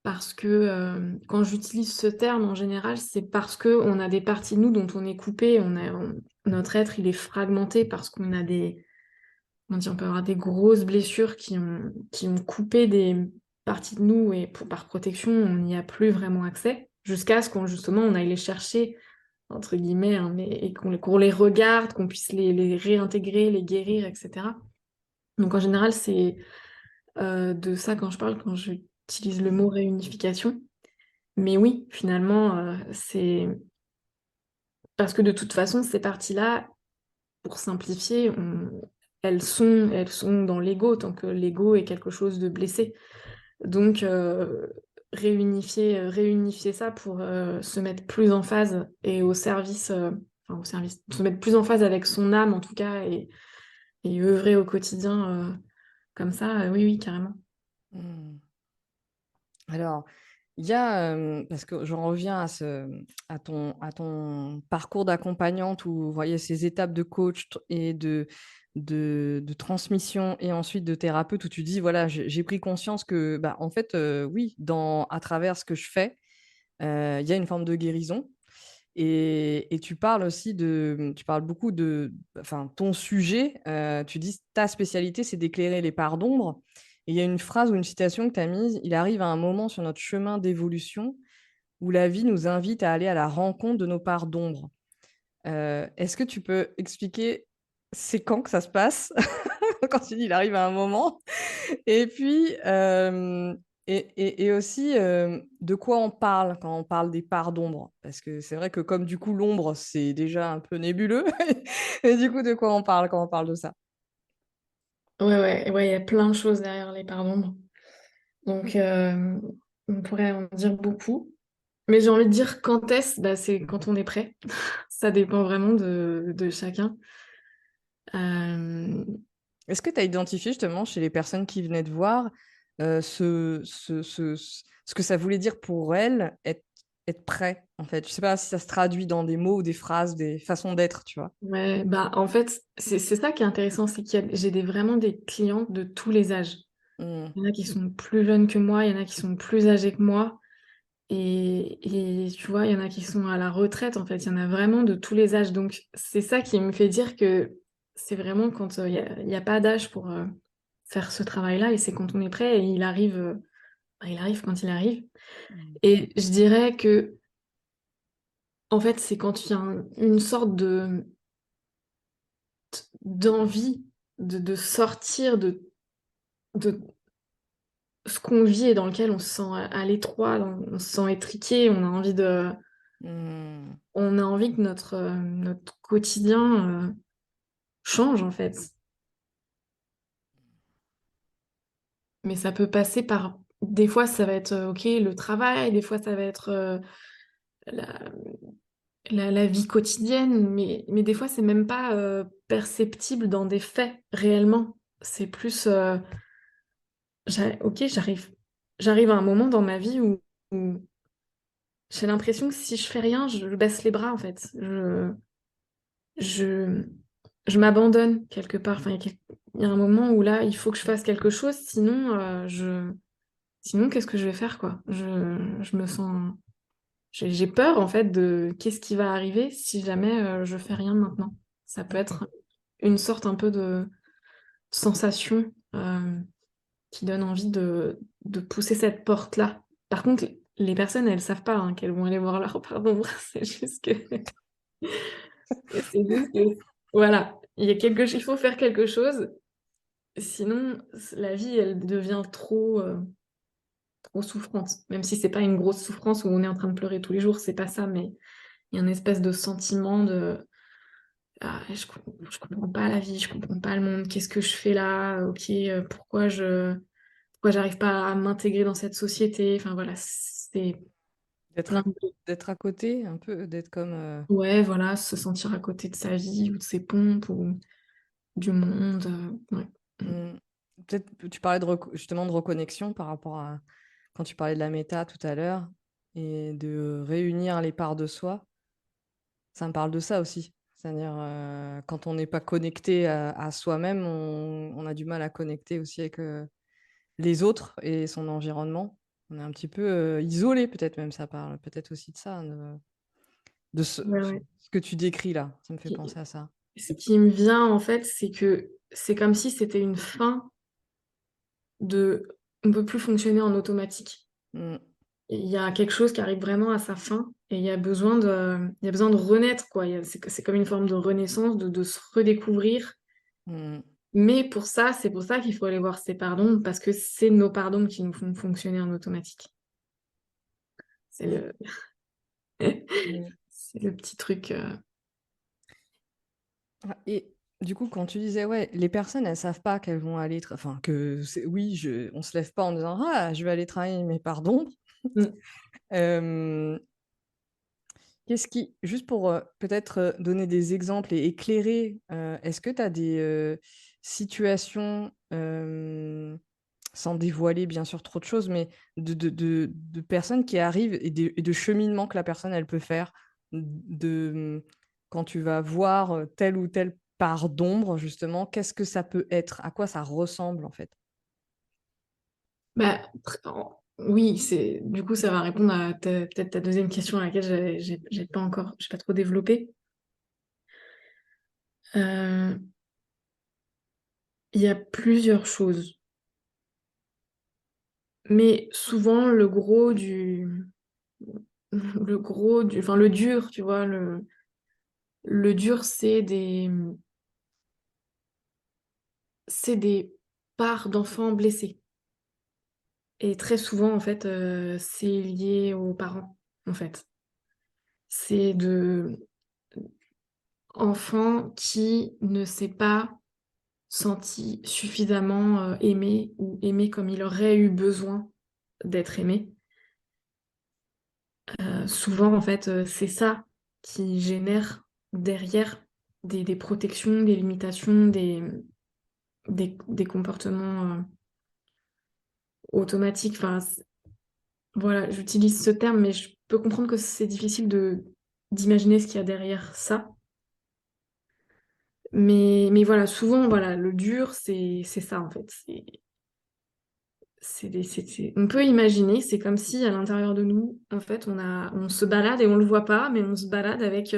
parce que, quand j'utilise ce terme en général, c'est parce qu'on a des parties de nous dont on est coupé, notre être, il est fragmenté parce qu'on a des comment dire? On peut avoir des grosses blessures qui ont coupé des parties de nous et par protection, on n'y a plus vraiment accès, jusqu'à ce qu'on justement, on aille les chercher entre guillemets, hein, mais et qu'on les regarde, qu'on puisse les réintégrer, les guérir et cetera. Donc en général, c'est, de ça quand je parle, quand j'utilise le mot réunification. Mais oui, finalement, c'est parce que de toute façon, ces parties-là, pour simplifier, elles sont dans l'ego, tant que l'ego est quelque chose de blessé. Donc réunifier ça pour, se mettre plus en phase et au service, enfin au service, se mettre plus en phase avec son âme en tout cas et œuvrer au quotidien, comme ça, oui, oui, carrément. Mmh. Alors, il y a, parce que j'en reviens à ton parcours d'accompagnante où, vous voyez, ces étapes de coach et de transmission et ensuite de thérapeute où tu dis: «Voilà, j'ai pris conscience que, bah, en fait, oui, à travers ce que je fais, il y a une forme de guérison». Et tu parles aussi tu parles beaucoup enfin, ton sujet, tu dis: «Ta spécialité, c'est d'éclairer les parts d'ombre», et il y a une phrase ou une citation que tu as mise: «Il arrive à un moment sur notre chemin d'évolution où la vie nous invite à aller à la rencontre de nos parts d'ombre». Est-ce que tu peux expliquer c'est quand que ça se passe? Quand tu dis: «Il arrive à un moment», et puis, et aussi, de quoi on parle quand on parle des parts d'ombre? Parce que c'est vrai que comme du coup l'ombre, c'est déjà un peu nébuleux et du coup de quoi on parle quand on parle de ça? Ouais, ouais, ouais, il y a plein de choses derrière les parts d'ombre. Donc on pourrait en dire beaucoup. Mais j'ai envie de dire quand est-ce? Bah, c'est quand on est prêt. Ça dépend vraiment de chacun. Hem, Est-ce que tu as identifié justement chez les personnes qui venaient te voir, ce que ça voulait dire pour elles, être prêt, en fait? Je sais pas si ça se traduit dans des mots ou des phrases, des façons d'être, tu vois? ouais, bah, en fait, c'est ça qui est intéressant, c'est qu'il y a j'ai vraiment des clientes de tous les âges. Mmh. Il y en a qui sont plus jeunes que moi, il y en a qui sont plus âgés que moi et tu vois, il y en a qui sont à la retraite, en fait, il y en a vraiment de tous les âges. Donc c'est ça qui me fait dire que c'est vraiment quand, il y a pas d'âge pour, faire ce travail-là et c'est quand on est prêt et il arrive quand il arrive. Mmh. Et je dirais que en fait, c'est quand il y a une sorte d'envie de sortir de ce qu'on vit et dans lequel on se sent à l'étroit, on se sent étriqué, Mmh. on a envie que notre quotidien, change, en fait. Mais ça peut passer par des fois, ça va être, OK, le travail, des fois, ça va être, la la vie quotidienne, mais des fois, c'est même pas, perceptible dans des faits, réellement. C'est plus, OK, j'arrive à un moment dans ma vie où j'ai l'impression que si je fais rien, je baisse les bras, en fait. Je je m'abandonne quelque part. Enfin, il y a un moment où là, il faut que je fasse quelque chose, sinon, sinon qu'est-ce que je vais faire, quoi? Je me sens j'ai peur, en fait, de qu'est-ce qui va arriver si jamais, je fais rien maintenant? Ça peut être une sorte un peu de sensation, qui donne envie de pousser cette porte-là. Par contre, les personnes, elles savent pas, hein, qu'elles vont aller voir leur part d'ombre. C'est juste que voilà, il faut faire quelque chose, sinon la vie, elle devient trop souffrante. Même si c'est pas une grosse souffrance où on est en train de pleurer tous les jours, c'est pas ça, mais il y a une espèce de sentiment de: «Ah, je comprends pas la vie, je comprends pas le monde, qu'est-ce que je fais là? OK, pourquoi j'arrive pas à m'intégrer dans cette société?» Enfin voilà, c'est D'être plein à de d'être à côté un peu, d'être comme, ouais, voilà, se sentir à côté de sa vie ou de ses pompes ou du monde, ouais. Mmh. mmh, peut-être tu parlais de reconnexion par rapport à quand tu parlais de la méta tout à l'heure et de réunir les parts de soi, ça me parle de ça aussi. C'est-à-dire, quand on n'est pas connecté à soi-même, on a du mal à connecter aussi avec, les autres et son environnement. On est un petit peu, isolé peut-être même, ça parle peut-être aussi de ça, de Ouais, ouais. ce que tu décris là, ça me fait Qui penser à ça. Ce qui me vient, en fait, c'est que c'est comme si c'était une fin de on peut plus fonctionner en automatique. Mmh, Il y a quelque chose qui arrive vraiment à sa fin et il y a besoin de renaître, quoi. C'est comme une forme de renaissance, de se redécouvrir. mmh, Mais pour ça, c'est pour ça qu'il faut aller voir ses pardons, parce que c'est nos pardons qui nous font fonctionner en automatique. C'est mmh, le mmh. c'est le petit truc, Ah et du coup, quand tu disais, ouais, les personnes, elles savent pas qu'elles vont aller enfin que c'est oui, on se lève pas en disant: «Ah, je vais aller travailler mes parts d'ombre». mmh. Hem, qu'est-ce qui juste pour, peut-être, donner des exemples et éclairer, est-ce que tu as des, situations, sans dévoiler bien sûr trop de choses, mais de personnes qui arrivent et de cheminement que la personne elle peut faire, quand tu vas voir, telle ou telle part d'ombre justement, qu'est-ce que ça peut être? À quoi ça ressemble en fait? Bah, oui, c'est du coup, ça va répondre à peut-être ta deuxième question à laquelle j'ai pas trop développé. Heu, il y a plusieurs choses, mais souvent le gros du enfin, le dur, tu vois? Le dur, c'est des parts d'enfants blessés et très souvent, en fait, c'est lié aux parents, en fait. C'est de enfants qui ne s'est pas senti suffisamment, aimé ou aimé comme il aurait eu besoin d'être aimé. Souvent, en fait, c'est ça qui génère derrière des protections, des limitations, des comportements, automatiques. Enfin, voilà, j'utilise ce terme, mais je peux comprendre que c'est difficile d'imaginer ce qu'il y a derrière ça. Mais voilà, souvent, voilà, le dur, c'est ça, en fait. C'est on peut imaginer, c'est comme si à l'intérieur de nous, en fait, on se balade et on le voit pas, mais on se balade avec,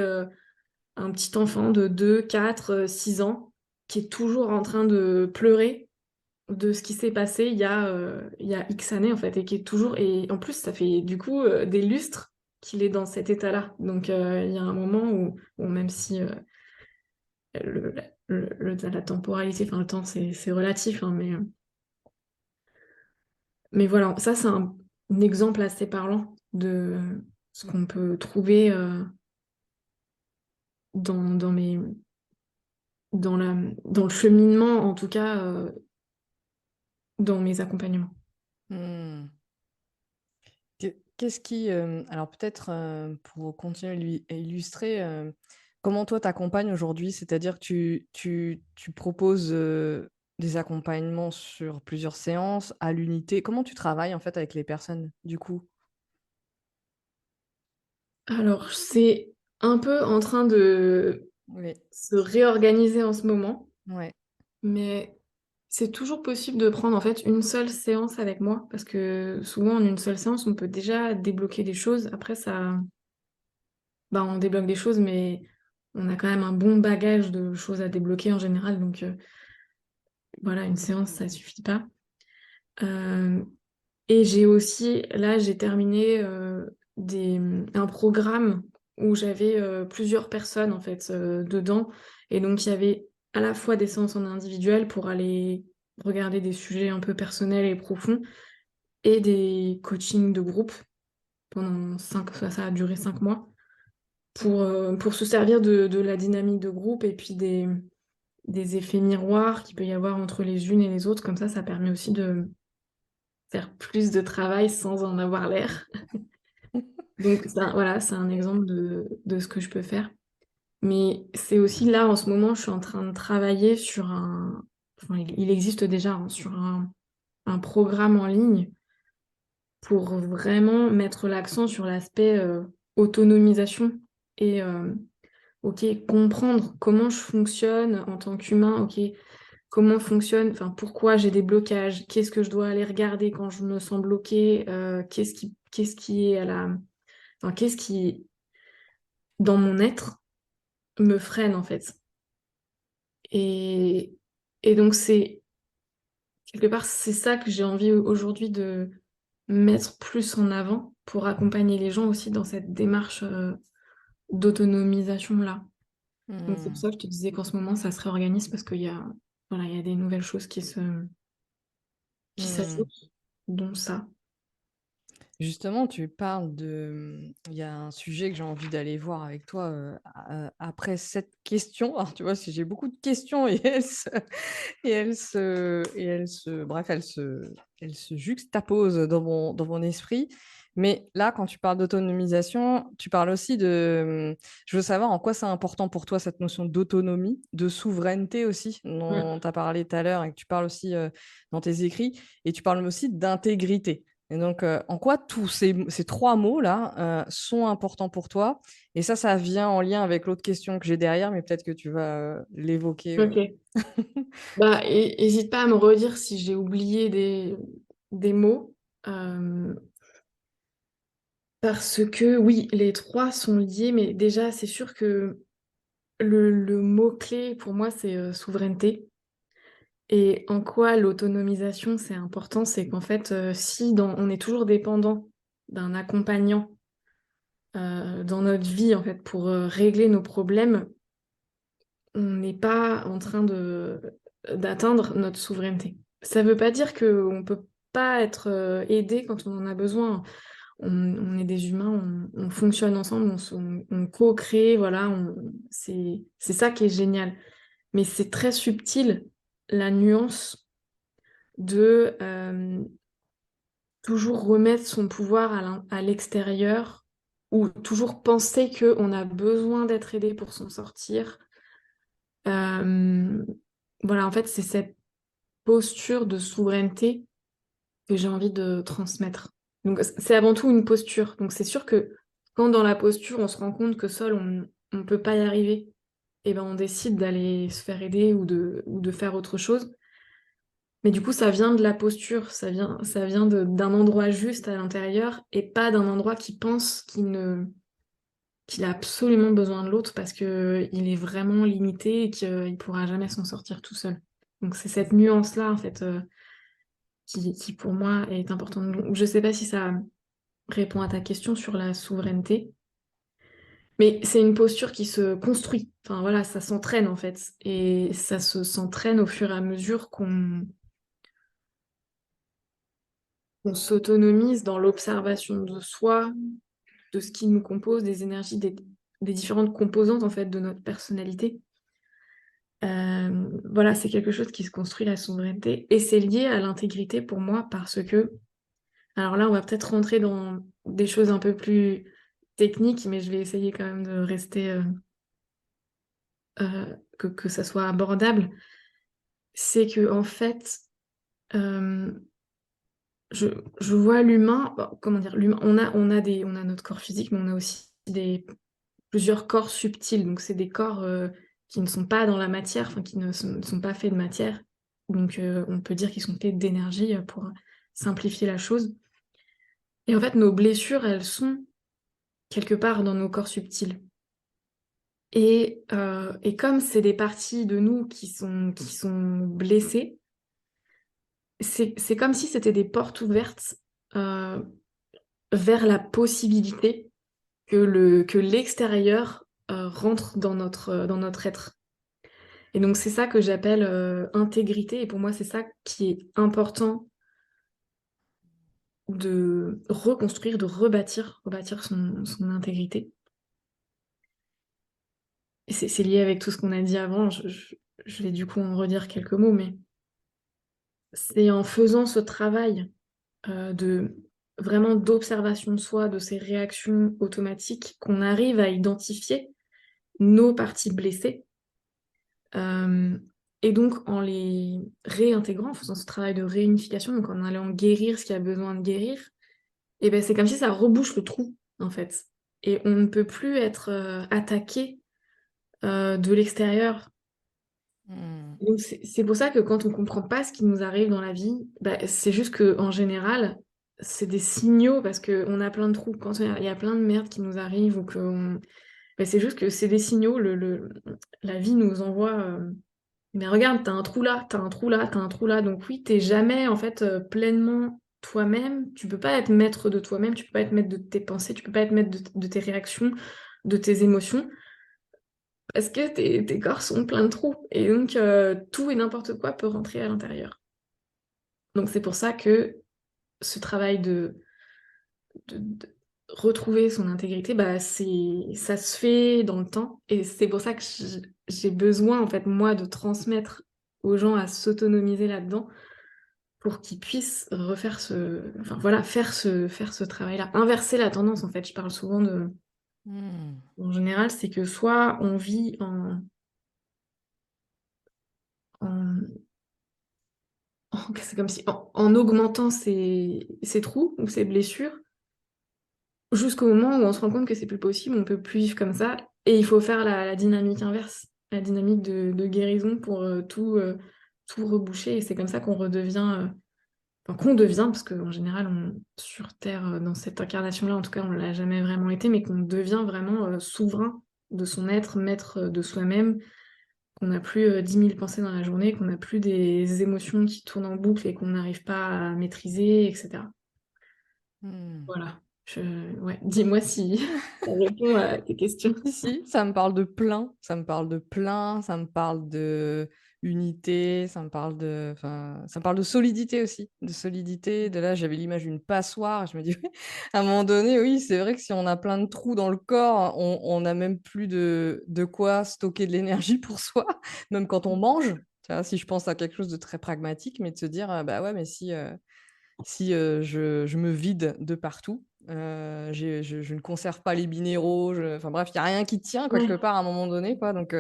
un petit enfant de 2, 4, 6 ans qui est toujours en train de pleurer de ce qui s'est passé il y a X années, en fait, et qui est toujours et en plus, ça fait du coup, des lustres qu'il est dans cet état-là. Donc il y a un moment où même si, le la la temporalité, enfin le temps c'est relatif, hein, mais voilà, ça c'est un exemple assez parlant de ce qu'on peut trouver, dans mes dans le cheminement, en tout cas, dans mes accompagnements. Mmh. Qu'est-ce qui, alors peut-être, pour continuer à illustrer, comment toi t'accompagnes aujourd'hui? C'est-à-dire que tu proposes, des accompagnements sur plusieurs séances, à l'unité? Comment tu travailles en fait avec les personnes, du coup? Alors, c'est un peu en train de Oui, se réorganiser en ce moment, ouais. mais c'est toujours possible de prendre en fait une seule séance avec moi parce que souvent en une seule séance, on peut déjà débloquer des choses. Après ça, bah, on débloque des choses, mais on a quand même un bon bagage de choses à débloquer en général, donc voilà, une séance, ça suffit pas. Hem Et j'ai aussi là, j'ai terminé, un programme où j'avais, plusieurs personnes en fait, dedans et donc il y avait à la fois des séances en individuel pour aller regarder des sujets un peu personnels et profonds et des coachings de groupe pendant 5 ça a duré 5 mois pour se servir de la dynamique de groupe et puis des effets miroirs qu'il peut y avoir entre les unes et les autres. Comme ça permet aussi de faire plus de travail sans en avoir l'air. Donc voilà, c'est un exemple de ce que je peux faire. Mais c'est aussi là, en ce moment, je suis en train de travailler sur il existe déjà, hein, sur un programme en ligne pour vraiment mettre l'accent sur l'aspect autonomisation et ok, comprendre comment je fonctionne en tant qu'humain, ok, comment fonctionne, enfin pourquoi j'ai des blocages, qu'est-ce que je dois aller regarder quand je me sens bloquée, qu'est-ce qui est à la, enfin qu'est-ce qui dans mon être me freine en fait. Et, et donc c'est quelque part c'est ça que j'ai envie aujourd'hui de mettre plus en avant pour accompagner les gens aussi dans cette démarche d'autonomisation là. Donc c'est pour Hmm. ça que je te disais qu'en ce moment ça se réorganise parce qu'il y a, voilà, il y a des nouvelles choses qui Hmm. s'ajoutent, dont ça. Justement, tu parles il y a un sujet que j'ai envie d'aller voir avec toi après cette question. Alors, tu vois, si j'ai beaucoup de questions et bref, elles se juxtaposent dans mon esprit. Mais là, quand tu parles d'autonomisation, tu parles aussi je veux savoir en quoi c'est important pour toi cette notion d'autonomie, de souveraineté aussi, Ouais. dont tu as parlé tout à l'heure et que tu parles aussi dans tes écrits. Et tu parles aussi d'intégrité. Et donc, en quoi tous ces trois mots-là sont importants pour toi? Et ça vient en lien avec l'autre question que j'ai derrière, mais peut-être que tu vas l'évoquer. Ok. Bah, hésite pas à me redire si j'ai oublié des mots. euh, Parce que oui, les trois sont liés, mais déjà, c'est sûr que le mot-clé pour moi, c'est souveraineté. Et en quoi l'autonomisation, c'est important, c'est qu'en fait, si on est toujours dépendant d'un accompagnant dans notre vie, en fait, pour régler nos problèmes, on n'est pas en train d'atteindre notre souveraineté. Ça ne veut pas dire qu'on ne peut pas être aidé quand on en a besoin. On est des humains, on fonctionne ensemble, on co-crée, voilà, c'est ça qui est génial. Mais c'est très subtil, la nuance de toujours remettre son pouvoir à l'extérieur ou toujours penser qu'on a besoin d'être aidé pour s'en sortir. Euh, voilà, en fait, c'est cette posture de souveraineté que j'ai envie de transmettre. Donc, c'est avant tout une posture. Donc, c'est sûr que quand dans la posture, on se rend compte que seul, on ne peut pas y arriver, et ben, on décide d'aller se faire aider ou de faire autre chose. Mais du coup, ça vient de la posture, ça vient d'un endroit juste à l'intérieur et pas d'un endroit qui pense qu'il a absolument besoin de l'autre parce qu'il est vraiment limité et qu'il ne pourra jamais s'en sortir tout seul. Donc c'est cette nuance-là, en fait, qui pour moi est importante. Donc, je ne sais pas si ça répond à ta question sur la souveraineté, mais c'est une posture qui se construit. Enfin voilà, ça s'entraîne en fait. Et ça s'entraîne au fur et à mesure qu'on s'autonomise dans l'observation de soi, de ce qui nous compose, des énergies, des différentes composantes en fait de notre personnalité. Voilà, c'est quelque chose qui se construit la souveraineté et c'est lié à l'intégrité pour moi parce que, alors là, on va peut-être rentrer dans des choses un peu plus techniques, mais je vais essayer quand même de rester que ça soit abordable. C'est que en fait, euh, je, je vois l'humain, bon, comment dire, l'humain, on a notre corps physique, mais on a aussi plusieurs corps subtils. Donc, c'est des corps qui ne sont pas dans la matière, enfin, qui ne sont pas faits de matière. Donc, on peut dire qu'ils sont faits d'énergie pour simplifier la chose. Et en fait, nos blessures, elles sont quelque part dans nos corps subtils. Et comme c'est des parties de nous qui sont blessées, c'est comme si c'était des portes ouvertes euh, vers la possibilité que l'extérieur rentre dans notre être. Et donc c'est ça que j'appelle intégrité. Et pour moi, c'est ça qui est important de reconstruire, de rebâtir son intégrité. Et c'est lié avec tout ce qu'on a dit avant. Je vais du coup en redire quelques mots, mais c'est en faisant ce travail de vraiment d'observation de soi, de ses réactions automatiques, qu'on arrive à identifier nos parties blessées. Euh, et donc, en les réintégrant, en faisant ce travail de réunification, donc en allant guérir ce qui a besoin de guérir, et ben c'est comme si ça rebouche le trou, en fait. Et on ne peut plus être attaqué de l'extérieur. Hmm. Donc c'est pour ça que quand on comprend pas ce qui nous arrive dans la vie, bah, c'est juste que en général, c'est des signaux parce qu'on a plein de trous. Quand il y a plein de merde qui nous arrive ou que bah, c'est juste que c'est des signaux. La vie nous envoie. Mais regarde, t'as un trou là, t'as un trou là, t'as un trou là. Donc oui, t'es jamais en fait pleinement toi-même. Tu peux pas être maître de toi-même. Tu peux pas être maître de tes pensées. Tu peux pas être maître de tes réactions, de tes émotions. Parce que tes corps sont pleins de trous. Et donc, tout et n'importe quoi peut rentrer à l'intérieur. Donc, c'est pour ça que ce travail de retrouver son intégrité, bah, ça se fait dans le temps. Et c'est pour ça que j'ai besoin, en fait, moi, de transmettre aux gens à s'autonomiser là-dedans pour qu'ils puissent refaire enfin, voilà, faire ce travail-là. Inverser la tendance, en fait. Je parle souvent Hmm. en général, c'est que soit on vit en c'est comme si en augmentant ses trous ou ses blessures, jusqu'au moment où on se rend compte que c'est plus possible, on peut plus vivre comme ça, et il faut faire la dynamique inverse, la dynamique de guérison pour tout reboucher, et c'est comme ça qu'on redevient, enfin qu'on devient, parce qu'en général, sur Terre, dans cette incarnation-là, en tout cas, on l'a jamais vraiment été, mais qu'on devient vraiment souverain de son être, maître de soi-même, qu'on n'a plus 10 000 pensées dans la journée, qu'on n'a plus des émotions qui tournent en boucle et qu'on n'arrive pas à maîtriser, etc. Hmm. Voilà. Ouais. Dis-moi si ça répond à tes questions. Si, si, ça me parle de plein, ça me parle de plein, ça me parle de unité, enfin, ça me parle de solidité aussi, de solidité. De là, j'avais l'image d'une passoire, et je me dis, oui, à un moment donné, oui, c'est vrai que si on a plein de trous dans le corps, on n'a même plus de quoi stocker de l'énergie pour soi, même quand on mange. Tu vois, si je pense à quelque chose de très pragmatique, mais de se dire, bah ouais, mais si je me vide de partout, je ne conserve pas les minéraux, enfin bref, il n'y a rien qui tient quelque Ouais. part à un moment donné, quoi. Donc,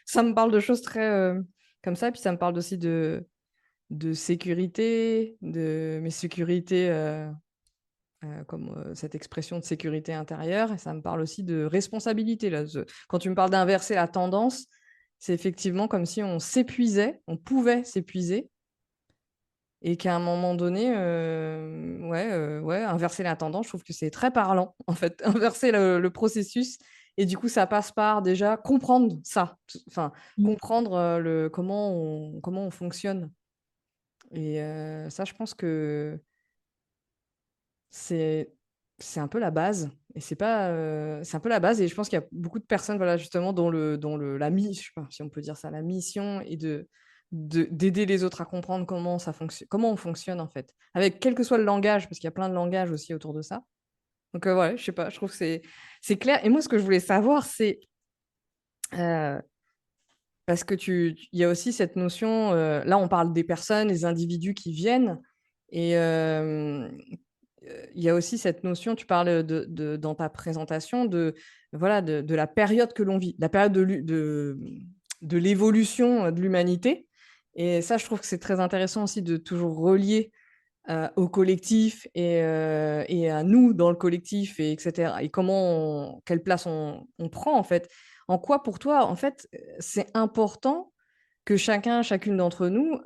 ça me parle de choses très comme ça. Et puis, ça me parle aussi de sécurité, de mes sécurités, comme cette expression de sécurité intérieure. Et ça me parle aussi de responsabilité. Là. Quand tu me parles d'inverser la tendance, c'est effectivement comme si on s'épuisait, on pouvait s'épuiser et qu'à un moment donné, ouais, inverser la tendance, je trouve que c'est très parlant, en fait, inverser le processus. Et du coup, ça passe par déjà comprendre ça, enfin, comprendre comment on fonctionne. Et ça, je pense que c'est c'est un peu la base. Et c'est pas, c'est un peu la base. Et je pense qu'il y a beaucoup de personnes, voilà, justement, je sais pas si on peut dire ça, la mission est d'aider les autres à comprendre comment on fonctionne, en fait. Avec quel que soit le langage, parce qu'il y a plein de langages aussi autour de ça. Donc, ouais, je sais pas, je trouve que c'est clair. Et moi, ce que je voulais savoir, c'est, euh, parce que il y a aussi cette notion, là, on parle des personnes, des individus qui viennent. Et il y a aussi cette notion, tu parles dans ta présentation, voilà, de la période que l'on vit, la période de l'évolution de l'humanité. Et ça, je trouve que c'est très intéressant aussi de toujours relier au collectif et à nous dans le collectif, et etc. Et quelle place on prend, en fait. En quoi, pour toi, en fait, c'est important que chacune d'entre nous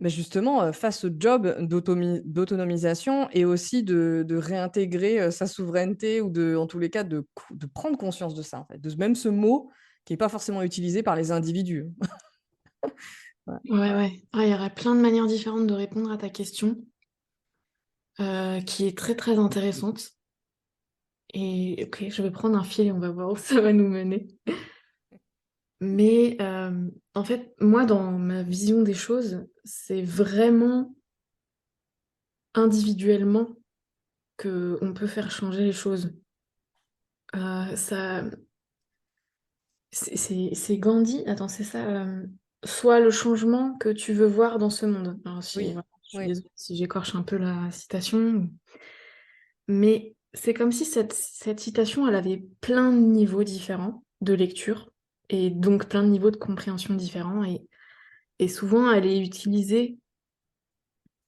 mais justement, fasse ce job d'autonomisation et aussi de réintégrer, sa souveraineté ou en tous les cas, de prendre conscience de ça, en fait, même ce mot qui est pas forcément utilisé par les individus. Ouais. Ouais, ouais. Ah, il y aurait plein de manières différentes de répondre à ta question, qui est très très intéressante. Et ok, je vais prendre un fil et on va voir où ça va nous mener. Mais en fait, moi, dans ma vision des choses, c'est vraiment individuellement que on peut faire changer les choses. Ça, c'est Gandhi. Attends, c'est ça. Sois le changement que tu veux voir dans ce monde. Alors, si, Oui, voilà, je suis oui. désolée si j'écorche un peu la citation, mais c'est comme si cette citation, elle avait plein de niveaux différents de lecture et donc plein de niveaux de compréhension différents. Et souvent, elle est utilisée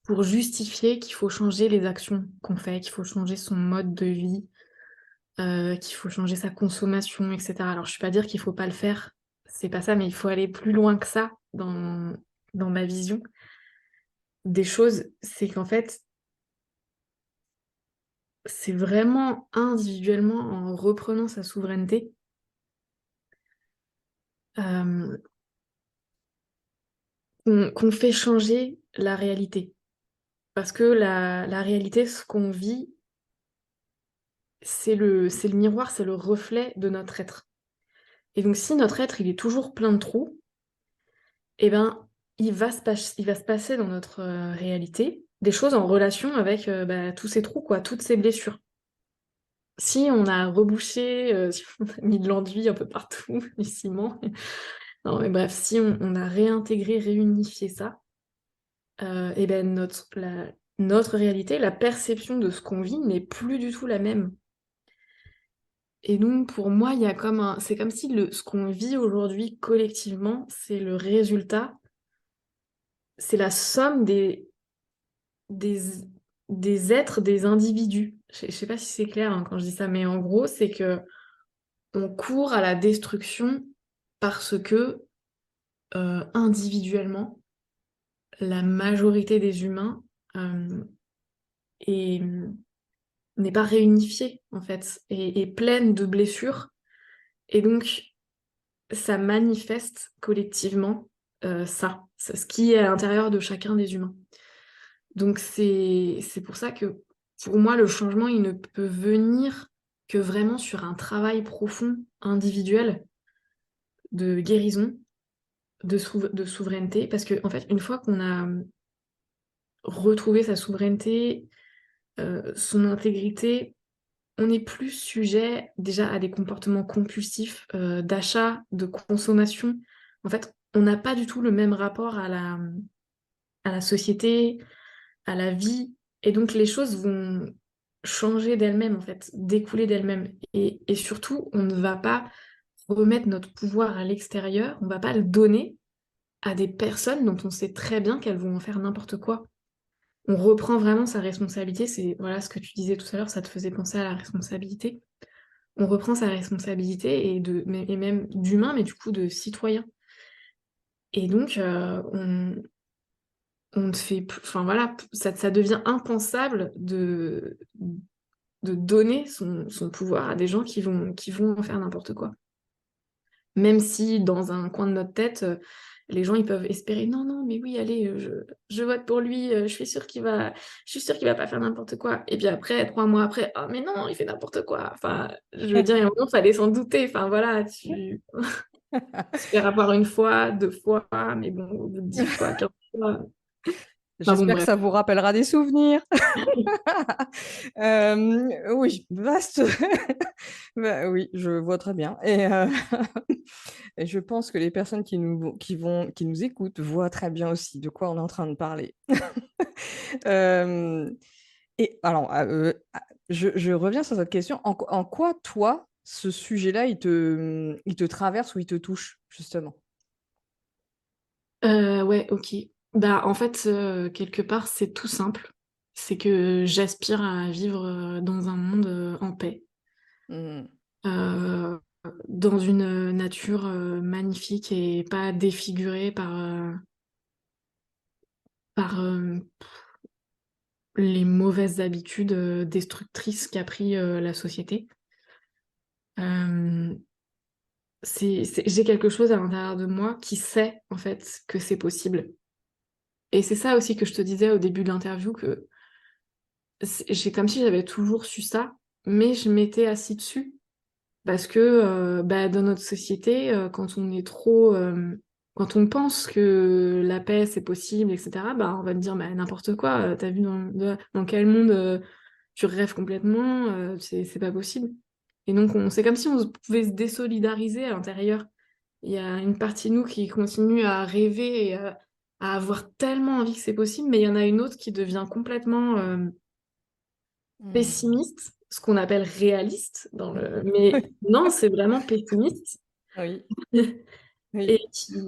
pour justifier qu'il faut changer les actions qu'on fait, qu'il faut changer son mode de vie, qu'il faut changer sa consommation, et cetera. Alors je ne vais pas dire qu'il ne faut pas le faire, c'est pas ça, mais il faut aller plus loin que ça dans ma vision des choses. C'est qu'en fait, c'est vraiment individuellement, en reprenant sa souveraineté, hem, qu'on fait changer la réalité. Parce que la réalité, ce qu'on vit, c'est le miroir, c'est le reflet de notre être. Et donc si notre être, il est toujours plein de trous, et ben, il va se passer dans notre, réalité, des choses en relation avec, bah, tous ces trous quoi, toutes ces blessures. Si on a rebouché, si on a mis de l'enduit un peu partout, du ciment, non mais bref, si on a réintégré, réunifié ça, et ben notre réalité, la perception de ce qu'on vit n'est plus du tout la même. Et donc pour moi, il y a comme un c'est comme si ce qu'on vit aujourd'hui collectivement, c'est le résultat, c'est la somme des des êtres, des individus. Je sais pas si c'est clair, hein, quand je dis ça, mais en gros, c'est que on court à la destruction parce que, individuellement, la majorité des humains, hem, est, n'est pas réunifiée, en fait, est pleine de blessures et donc ça manifeste collectivement, ce qui est à l'intérieur de chacun des humains. Donc c'est pour ça que, pour moi, le changement, il ne peut venir que vraiment sur un travail profond, individuel, de guérison, de souveraineté. Parce qu'en fait, une fois qu'on a, retrouvé sa souveraineté, son intégrité, on n'est plus sujet déjà à des comportements compulsifs, d'achat, de consommation. En fait, on n'a pas du tout le même rapport à la société, à la vie, et donc les choses vont changer d'elles-mêmes, en fait, découler d'elles-mêmes. Et surtout, on ne va pas remettre notre pouvoir à l'extérieur, on va pas le donner à des personnes dont on sait très bien qu'elles vont en faire n'importe quoi. On reprend vraiment sa responsabilité, c'est voilà ce que tu disais tout à l'heure, ça te faisait penser à la responsabilité. On reprend sa responsabilité et même d'humain, mais du coup de citoyen. Et donc, on ne fait plus, enfin voilà, ça devient impensable de donner son pouvoir à des gens qui vont en faire n'importe quoi. Même si dans un coin de notre tête, les gens ils peuvent espérer: «Non, non, mais oui, allez, je vote pour lui, je suis sûre qu'il va pas faire n'importe quoi», et puis après, 3 mois après: «Oh mais non, il fait n'importe quoi». Enfin, je veux dire, il y a un moment, fallait s'en douter. Enfin voilà, tu se faire avoir une fois, 2 fois, mais bon, au bout de 10 fois, 15 fois, enfin bon J'espère que bref. ça vous rappellera des souvenirs. Oui, vaste bah, oui, je vois très bien et je pense que les personnes qui nous écoutent voient très bien aussi de quoi on est en train de parler. Hem et alors, je reviens sur cette question. En quoi, toi, ce sujet-là, il te traverse ou il te touche, justement? Ouais, OK. Bah, en fait, quelque part, c'est tout simple. C'est que j'aspire à vivre, dans un monde, en paix, Mmh. heu, dans une, nature, magnifique et pas défigurée par les mauvaises habitudes, destructrices qu'a pris, la société. Hem, j'ai quelque chose à l'intérieur de moi qui sait, en fait, que c'est possible, et c'est ça aussi que je te disais au début de l'interview, que j'ai comme si j'avais toujours su ça, mais je m'étais assis dessus parce que, bah, dans notre société, quand on est trop, quand on pense que la paix, c'est possible et cetera, bah, on va te dire: «Bah, n'importe quoi, tu vu dans quel monde, tu rêves complètement, c'est pas possible», et donc c'est comme si on pouvait se désolidariser à l'intérieur. Il y a une partie de nous qui continue à rêver et à avoir tellement envie que c'est possible, mais il y en a une autre qui devient complètement, Mmh. pessimiste, ce qu'on appelle réaliste dans le mais non, c'est vraiment pessimiste. Oui. Oui.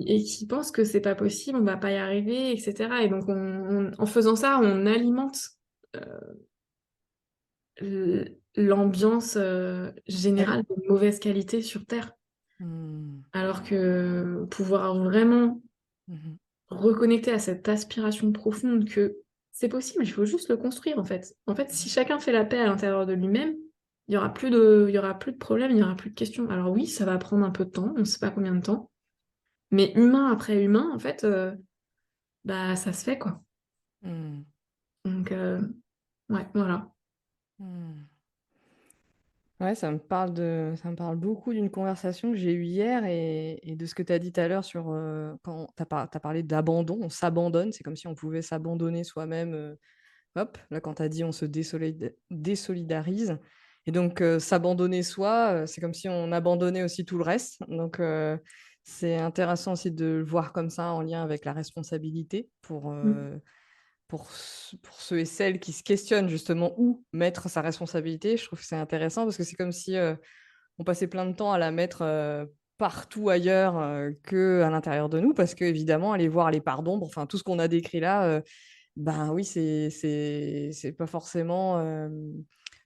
et qui pensent que c'est pas possible, on va pas y arriver, etc. Et donc, en faisant ça, on alimente euh, l'ambiance Oui. générale de mauvaise qualité sur Terre. Hmm. Alors que pouvoir vraiment Mhm. reconnecter à cette aspiration profonde que c'est possible, il faut juste le construire en fait. En fait, si chacun fait la paix à l'intérieur de lui-même, il y aura plus de problèmes, il y aura plus de questions. Alors oui, ça va prendre un peu de temps, on ne sait pas combien de temps, mais humain après humain, en fait, bah ça se fait quoi. Hmm. Donc ouais, voilà. Hmm. Ouais, ça me parle beaucoup d'une conversation que j'ai eue hier et de ce que tu as dit tout à l'heure sur quand tu as, parlé d'abandon, on s'abandonne, c'est comme si on pouvait s'abandonner soi-même. Hop, là, quand tu as dit on se désolidarise. Et donc, s'abandonner soi, c'est comme si on abandonnait aussi tout le reste. Donc, c'est intéressant aussi de le voir comme ça en lien avec la responsabilité Mm, pour ceux et celles qui se questionnent justement où mettre sa responsabilité. Je trouve que c'est intéressant parce que c'est comme si on passait plein de temps à la mettre partout ailleurs qu'à l'intérieur de nous parce qu'évidemment, aller voir les parts d'ombre, enfin tout ce qu'on a décrit là, ben oui, c'est pas forcément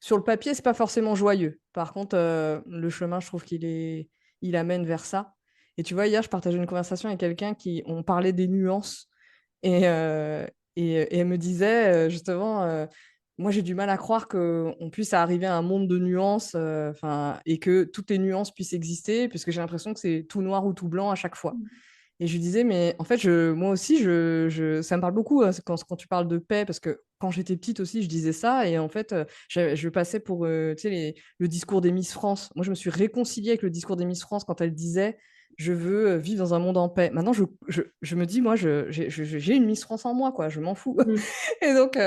sur le papier, c'est pas forcément joyeux. Par contre, le chemin, je trouve il amène vers ça. Et tu vois, hier, je partageais une conversation avec quelqu'un qui on parlait des nuances et, et elle me disait justement, moi j'ai du mal à croire qu'on puisse arriver à un monde de nuances, enfin, et que toutes les nuances puissent exister, puisque j'ai l'impression que c'est tout noir ou tout blanc à chaque fois. Et je lui disais, mais en fait, moi aussi, ça me parle beaucoup quand tu parles de paix, parce que quand j'étais petite aussi, je disais ça, et en fait, je passais pour tu sais, le discours des Miss France. Moi, je me suis réconciliée avec le discours des Miss France quand elle disait, je veux vivre dans un monde en paix. Maintenant, je me dis, moi, j'ai une Miss France en moi, quoi, je m'en fous. mm, Et donc,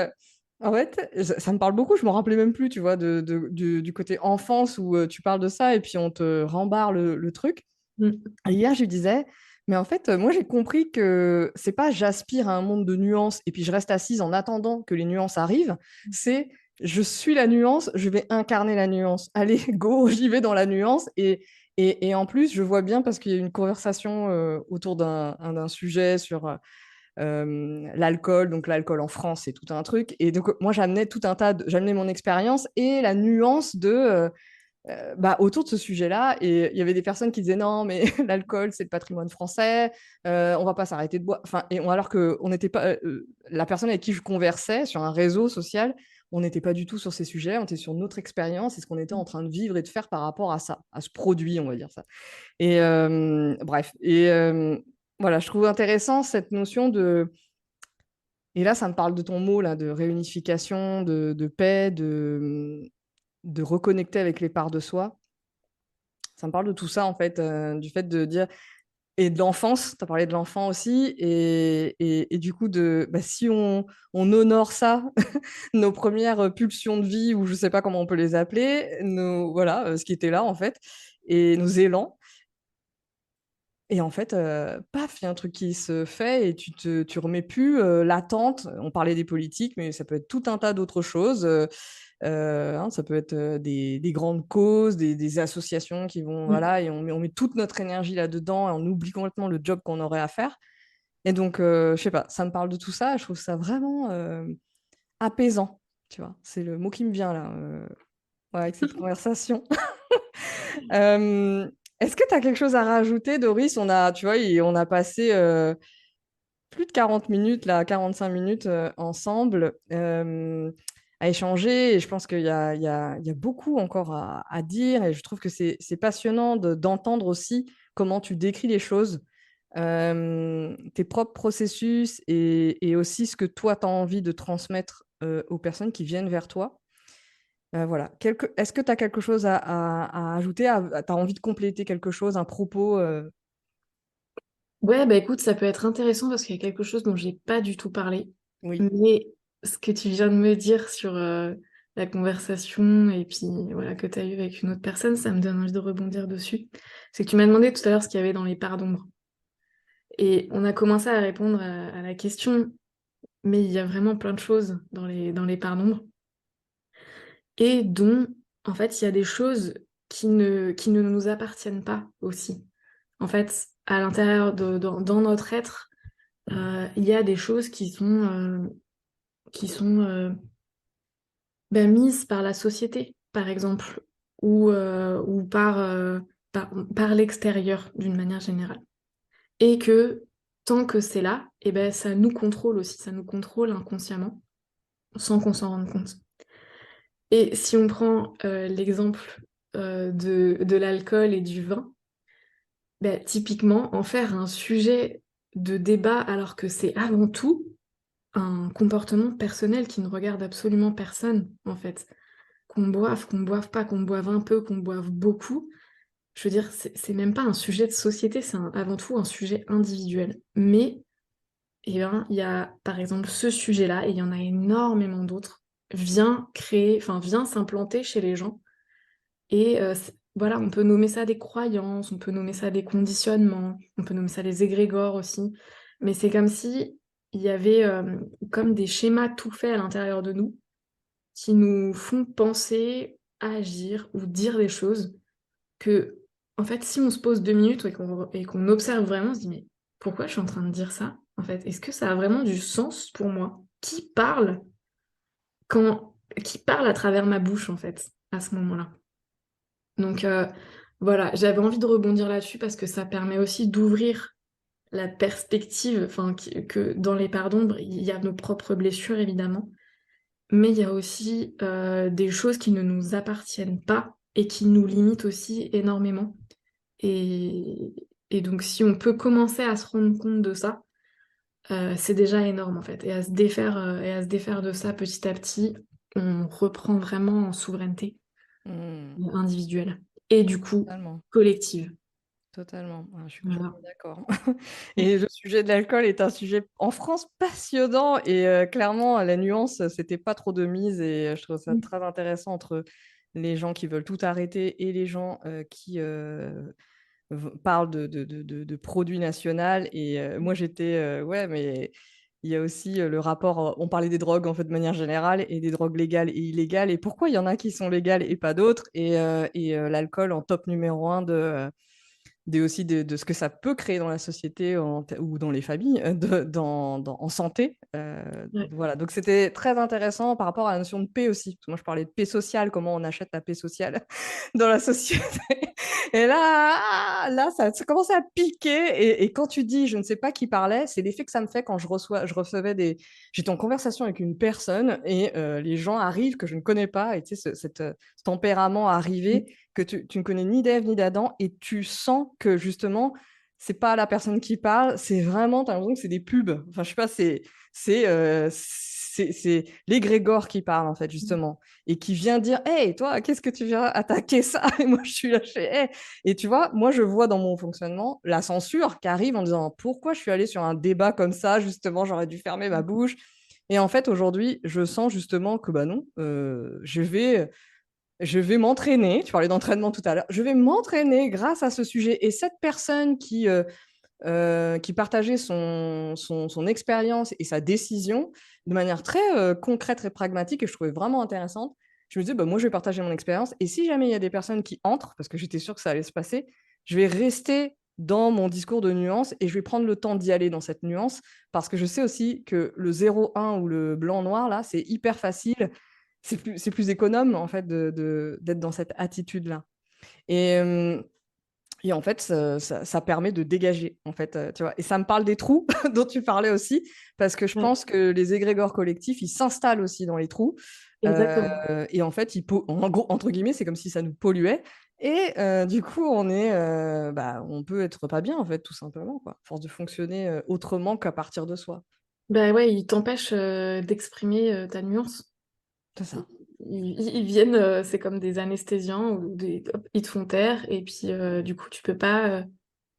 en fait, ça me parle beaucoup, je m'en rappelais même plus, tu vois, du côté enfance où tu parles de ça, et puis on te rembarre le truc. mm, Et hier, je lui disais, mais en fait, moi, j'ai compris que c'est pas j'aspire à un monde de nuances et puis je reste assise en attendant que les nuances arrivent. C'est je suis la nuance, je vais incarner la nuance. Allez, go, j'y vais dans la nuance. Et en plus, je vois bien parce qu'il y a eu une conversation autour d'un sujet sur l'alcool. Donc, l'alcool en France, c'est tout un truc. Et donc, moi, j'amenais mon expérience et la nuance bah, autour de ce sujet-là. Et il y avait des personnes qui disaient non, mais l'alcool, c'est le patrimoine français, on va pas s'arrêter de boire. Enfin, alors que on n'était pas, la personne avec qui je conversais sur un réseau social, on n'était pas du tout sur ces sujets, on était sur notre expérience et ce qu'on était en train de vivre et de faire par rapport à ça, à ce produit, on va dire ça. Et bref, et voilà, je trouve intéressant cette notion de. Et là, ça me parle de ton mot là, de réunification, de paix, de reconnecter avec les parts de soi. Ça me parle de tout ça, en fait, du fait de dire et de l'enfance, tu as parlé de l'enfant aussi et du coup bah, si on honore ça, nos premières pulsions de vie ou je sais pas comment on peut les appeler, voilà, ce qui était là, en fait et nos élans et en fait, paf, il y a un truc qui se fait et tu remets plus, l'attente. On parlait des politiques, mais ça peut être tout un tas d'autres choses, hein, ça peut être des grandes causes, des associations qui vont, mm. voilà, et on met toute notre énergie là-dedans et on oublie complètement le job qu'on aurait à faire. Et donc, je sais pas, ça me parle de tout ça. Je trouve ça vraiment apaisant, tu vois. C'est le mot qui me vient là, ouais, avec cette conversation. Euh, Est-ce que tu as quelque chose à rajouter, Doris? Tu vois, on a passé plus de 40 minutes, là, 45 minutes ensemble à échanger. Et je pense qu'il y a beaucoup encore à dire. Et je trouve que c'est passionnant d'entendre aussi comment tu décris les choses, tes propres processus et aussi ce que toi, tu as envie de transmettre aux personnes qui viennent vers toi. Voilà. Est-ce que tu as quelque chose à ajouter? Tu as envie de compléter quelque chose, un propos Ouais, bah écoute, ça peut être intéressant parce qu'il y a quelque chose dont j'ai pas du tout parlé. Oui. Mais ce que tu viens de me dire sur la conversation et puis voilà que tu as eu avec une autre personne, ça me donne envie de rebondir dessus. C'est que tu m'as demandé tout à l'heure ce qu'il y avait dans les parts d'ombre. Et on a commencé à répondre à la question, mais il y a vraiment plein de choses dans les parts d'ombre. Et dont, en fait, il y a des choses qui ne nous appartiennent pas aussi. En fait, à l'intérieur dans notre être, il y a des choses qui sont mises par la société, par exemple, ou par l'extérieur d'une manière générale. Et que tant que c'est là, et ben, ça nous contrôle aussi, ça nous contrôle inconsciemment, sans qu'on s'en rende compte. Et si on prend l'exemple de l'alcool et du vin, ben, typiquement, en faire un sujet de débat alors que c'est avant tout un comportement personnel qui ne regarde absolument personne, en fait. Qu'on boive pas, qu'on boive un peu, qu'on boive beaucoup, je veux dire, c'est même pas un sujet de société, c'est avant tout un sujet individuel. Mais, eh ben, il y a par exemple ce sujet-là, et il y en a énormément d'autres, vient s'implanter chez les gens. Et voilà, on peut nommer ça des croyances, on peut nommer ça des conditionnements, on peut nommer ça des égrégores aussi. Mais c'est comme si il y avait comme des schémas tout faits à l'intérieur de nous qui nous font penser, agir ou dire des choses que, en fait, si on se pose 2 minutes et qu'on observe vraiment, on se dit, mais pourquoi je suis en train de dire ça, en fait? Est-ce que ça a vraiment du sens pour moi? Quand, qui parle à travers ma bouche, en fait, à ce moment-là? Donc, voilà, j'avais envie de rebondir là-dessus parce que ça permet aussi d'ouvrir la perspective, enfin, que dans les parts d'ombre, il y a nos propres blessures, évidemment, mais il y a aussi des choses qui ne nous appartiennent pas et qui nous limitent aussi énormément. Et, et donc, si on peut commencer à se rendre compte de ça, c'est déjà énorme en fait. Et à se défaire de ça petit à petit, on reprend vraiment en souveraineté Hmm, individuelle et du coup totalement. collective. Totalement, ouais, je suis Voilà. complètement d'accord. Et le sujet de l'alcool est un sujet en France passionnant et clairement la nuance, c'était pas trop de mise et je trouve ça très intéressant entre les gens qui veulent tout arrêter et les gens qui parlent de produits nationaux. Et moi j'étais, ouais, mais il y a aussi le rapport, on parlait des drogues en fait de manière générale et des drogues légales et illégales et pourquoi il y en a qui sont légales et pas d'autres et l'alcool en top numéro un aussi de ce que ça peut créer dans la société ou dans les familles, en santé. Ouais. Voilà, donc c'était très intéressant par rapport à la notion de paix aussi. Parce que moi, je parlais de paix sociale, comment on achète la paix sociale dans la société. Et là ça commençait à piquer. Et quand tu dis, je ne sais pas qui parlait, c'est l'effet que ça me fait quand je recevais des... J'étais en conversation avec une personne et les gens arrivent que je ne connais pas. Et tu sais, ce tempérament arrivé que tu ne connais ni d'Ève ni d'Adam et tu sens que justement, c'est pas la personne qui parle, c'est vraiment, tu as l'impression que c'est des pubs. Enfin, je sais pas, c'est l'égrégore qui parle en fait, justement, et qui vient dire, hey, toi, qu'est-ce que tu viens attaquer ça? Et moi, je suis là, je fais, hey. Et tu vois, moi, je vois dans mon fonctionnement la censure qui arrive en disant, pourquoi je suis allée sur un débat comme ça, justement, j'aurais dû fermer ma bouche. Et en fait, aujourd'hui, je sens justement que bah non, je vais m'entraîner, tu parlais d'entraînement tout à l'heure, je vais m'entraîner grâce à ce sujet. Et cette personne qui partageait son expérience et sa décision de manière très concrète, très pragmatique, et je trouvais vraiment intéressante, je me disais, bah, moi, je vais partager mon expérience. Et si jamais il y a des personnes qui entrent, parce que j'étais sûre que ça allait se passer, je vais rester dans mon discours de nuance et je vais prendre le temps d'y aller dans cette nuance, parce que je sais aussi que le 0-1 ou le blanc-noir, là, c'est hyper facile, c'est plus économe, en fait, d'être dans cette attitude-là. Et, euh, et en fait, ça permet de dégager, en fait, tu vois. Et ça me parle des trous dont tu parlais aussi, parce que je Ouais, pense que les égrégores collectifs, ils s'installent aussi dans les trous. exactement. Et en fait, en gros, entre guillemets, c'est comme si ça nous polluait. Et du coup, on peut être pas bien, en fait, tout simplement, quoi. Force de fonctionner autrement qu'à partir de soi. Bah ouais, ils t'empêchent d'exprimer ta nuance. C'est ça. Ils viennent, c'est comme des anesthésiants hop, ils te font taire et puis du coup tu peux pas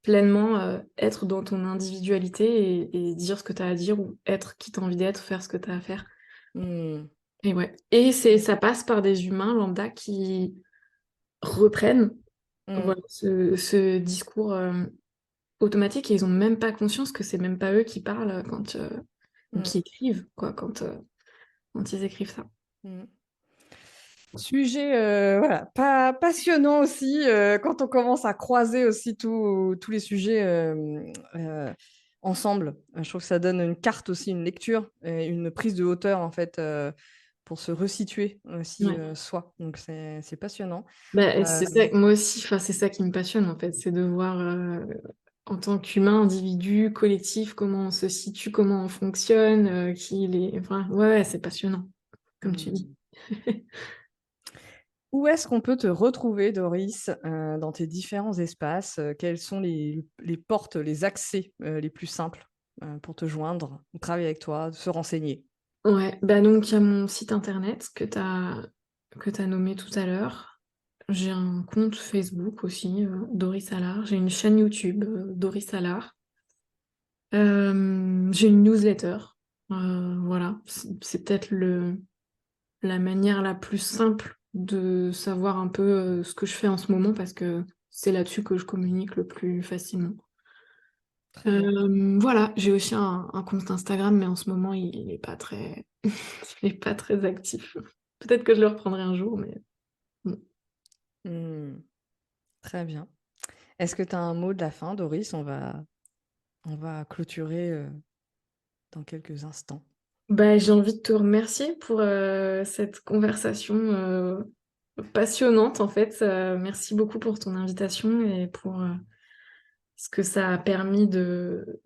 pleinement être dans ton individualité et dire ce que tu as à dire ou être qui t'as envie d'être, faire ce que tu as à faire. Hmm. Et ouais. Et ça passe par des humains lambda qui reprennent Hmm. voilà, ce discours automatique et ils ont même pas conscience que c'est même pas eux qui parlent ou Hmm. qui écrivent quoi quand ils écrivent ça. Hmm. Sujet voilà, pas passionnant aussi quand on commence à croiser aussi tous les sujets ensemble. Je trouve que ça donne une carte aussi, une lecture et une prise de hauteur en fait pour se resituer aussi Ouais. soi. Donc c'est passionnant. Bah, Euh, c'est ça, moi aussi, enfin, c'est ça qui me passionne en fait, c'est de voir en tant qu'humain, individu, collectif, comment on se situe, comment on fonctionne, qui il est. Enfin, ouais, c'est passionnant, comme tu dis. hmm. Où est-ce qu'on peut te retrouver, Doris, dans tes différents espaces? Quelles sont les portes, les accès les plus simples pour te joindre, travailler avec toi, se renseigner? Ouais, bah donc il y a mon site internet que tu nommé tout à l'heure. J'ai un compte Facebook aussi, Doris Allard. J'ai une chaîne YouTube, Doris Allard. J'ai une newsletter. Voilà, c'est peut-être la manière la plus simple de savoir un peu ce que je fais en ce moment parce que c'est là-dessus que je communique le plus facilement. Très bien. Voilà, j'ai aussi un compte Instagram, mais en ce moment, il est pas très, il est pas très actif. Peut-être que je le reprendrai un jour, mais bon. Mmh. Très bien. Est-ce que tu as un mot de la fin, Doris? On va clôturer, dans quelques instants. Bah, j'ai envie de te remercier pour cette conversation passionnante, en fait. Merci beaucoup pour ton invitation et pour ce que ça a permis de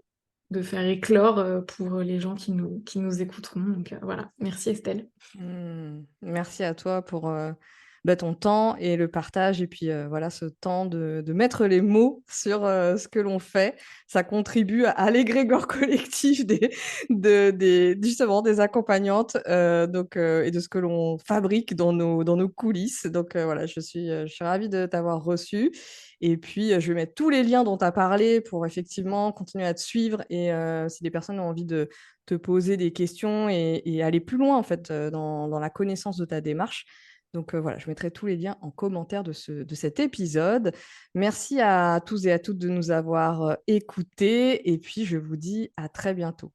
faire éclore pour les gens qui nous écouteront. Donc voilà, merci Estelle. Merci à toi pour, ton temps et le partage et puis, voilà, ce temps de mettre les mots sur, ce que l'on fait. Ça contribue à l'égrégore collectif des justement des accompagnantes, donc et de ce que l'on fabrique dans nos coulisses. Donc, voilà, je suis ravie de t'avoir reçue et puis, je vais mettre tous les liens dont tu as parlé pour effectivement continuer à te suivre et si des personnes ont envie de te poser des questions et aller plus loin en fait, dans la connaissance de ta démarche. Donc, voilà, je mettrai tous les liens en commentaire de cet épisode. Merci à tous et à toutes de nous avoir, écoutés et puis je vous dis à très bientôt.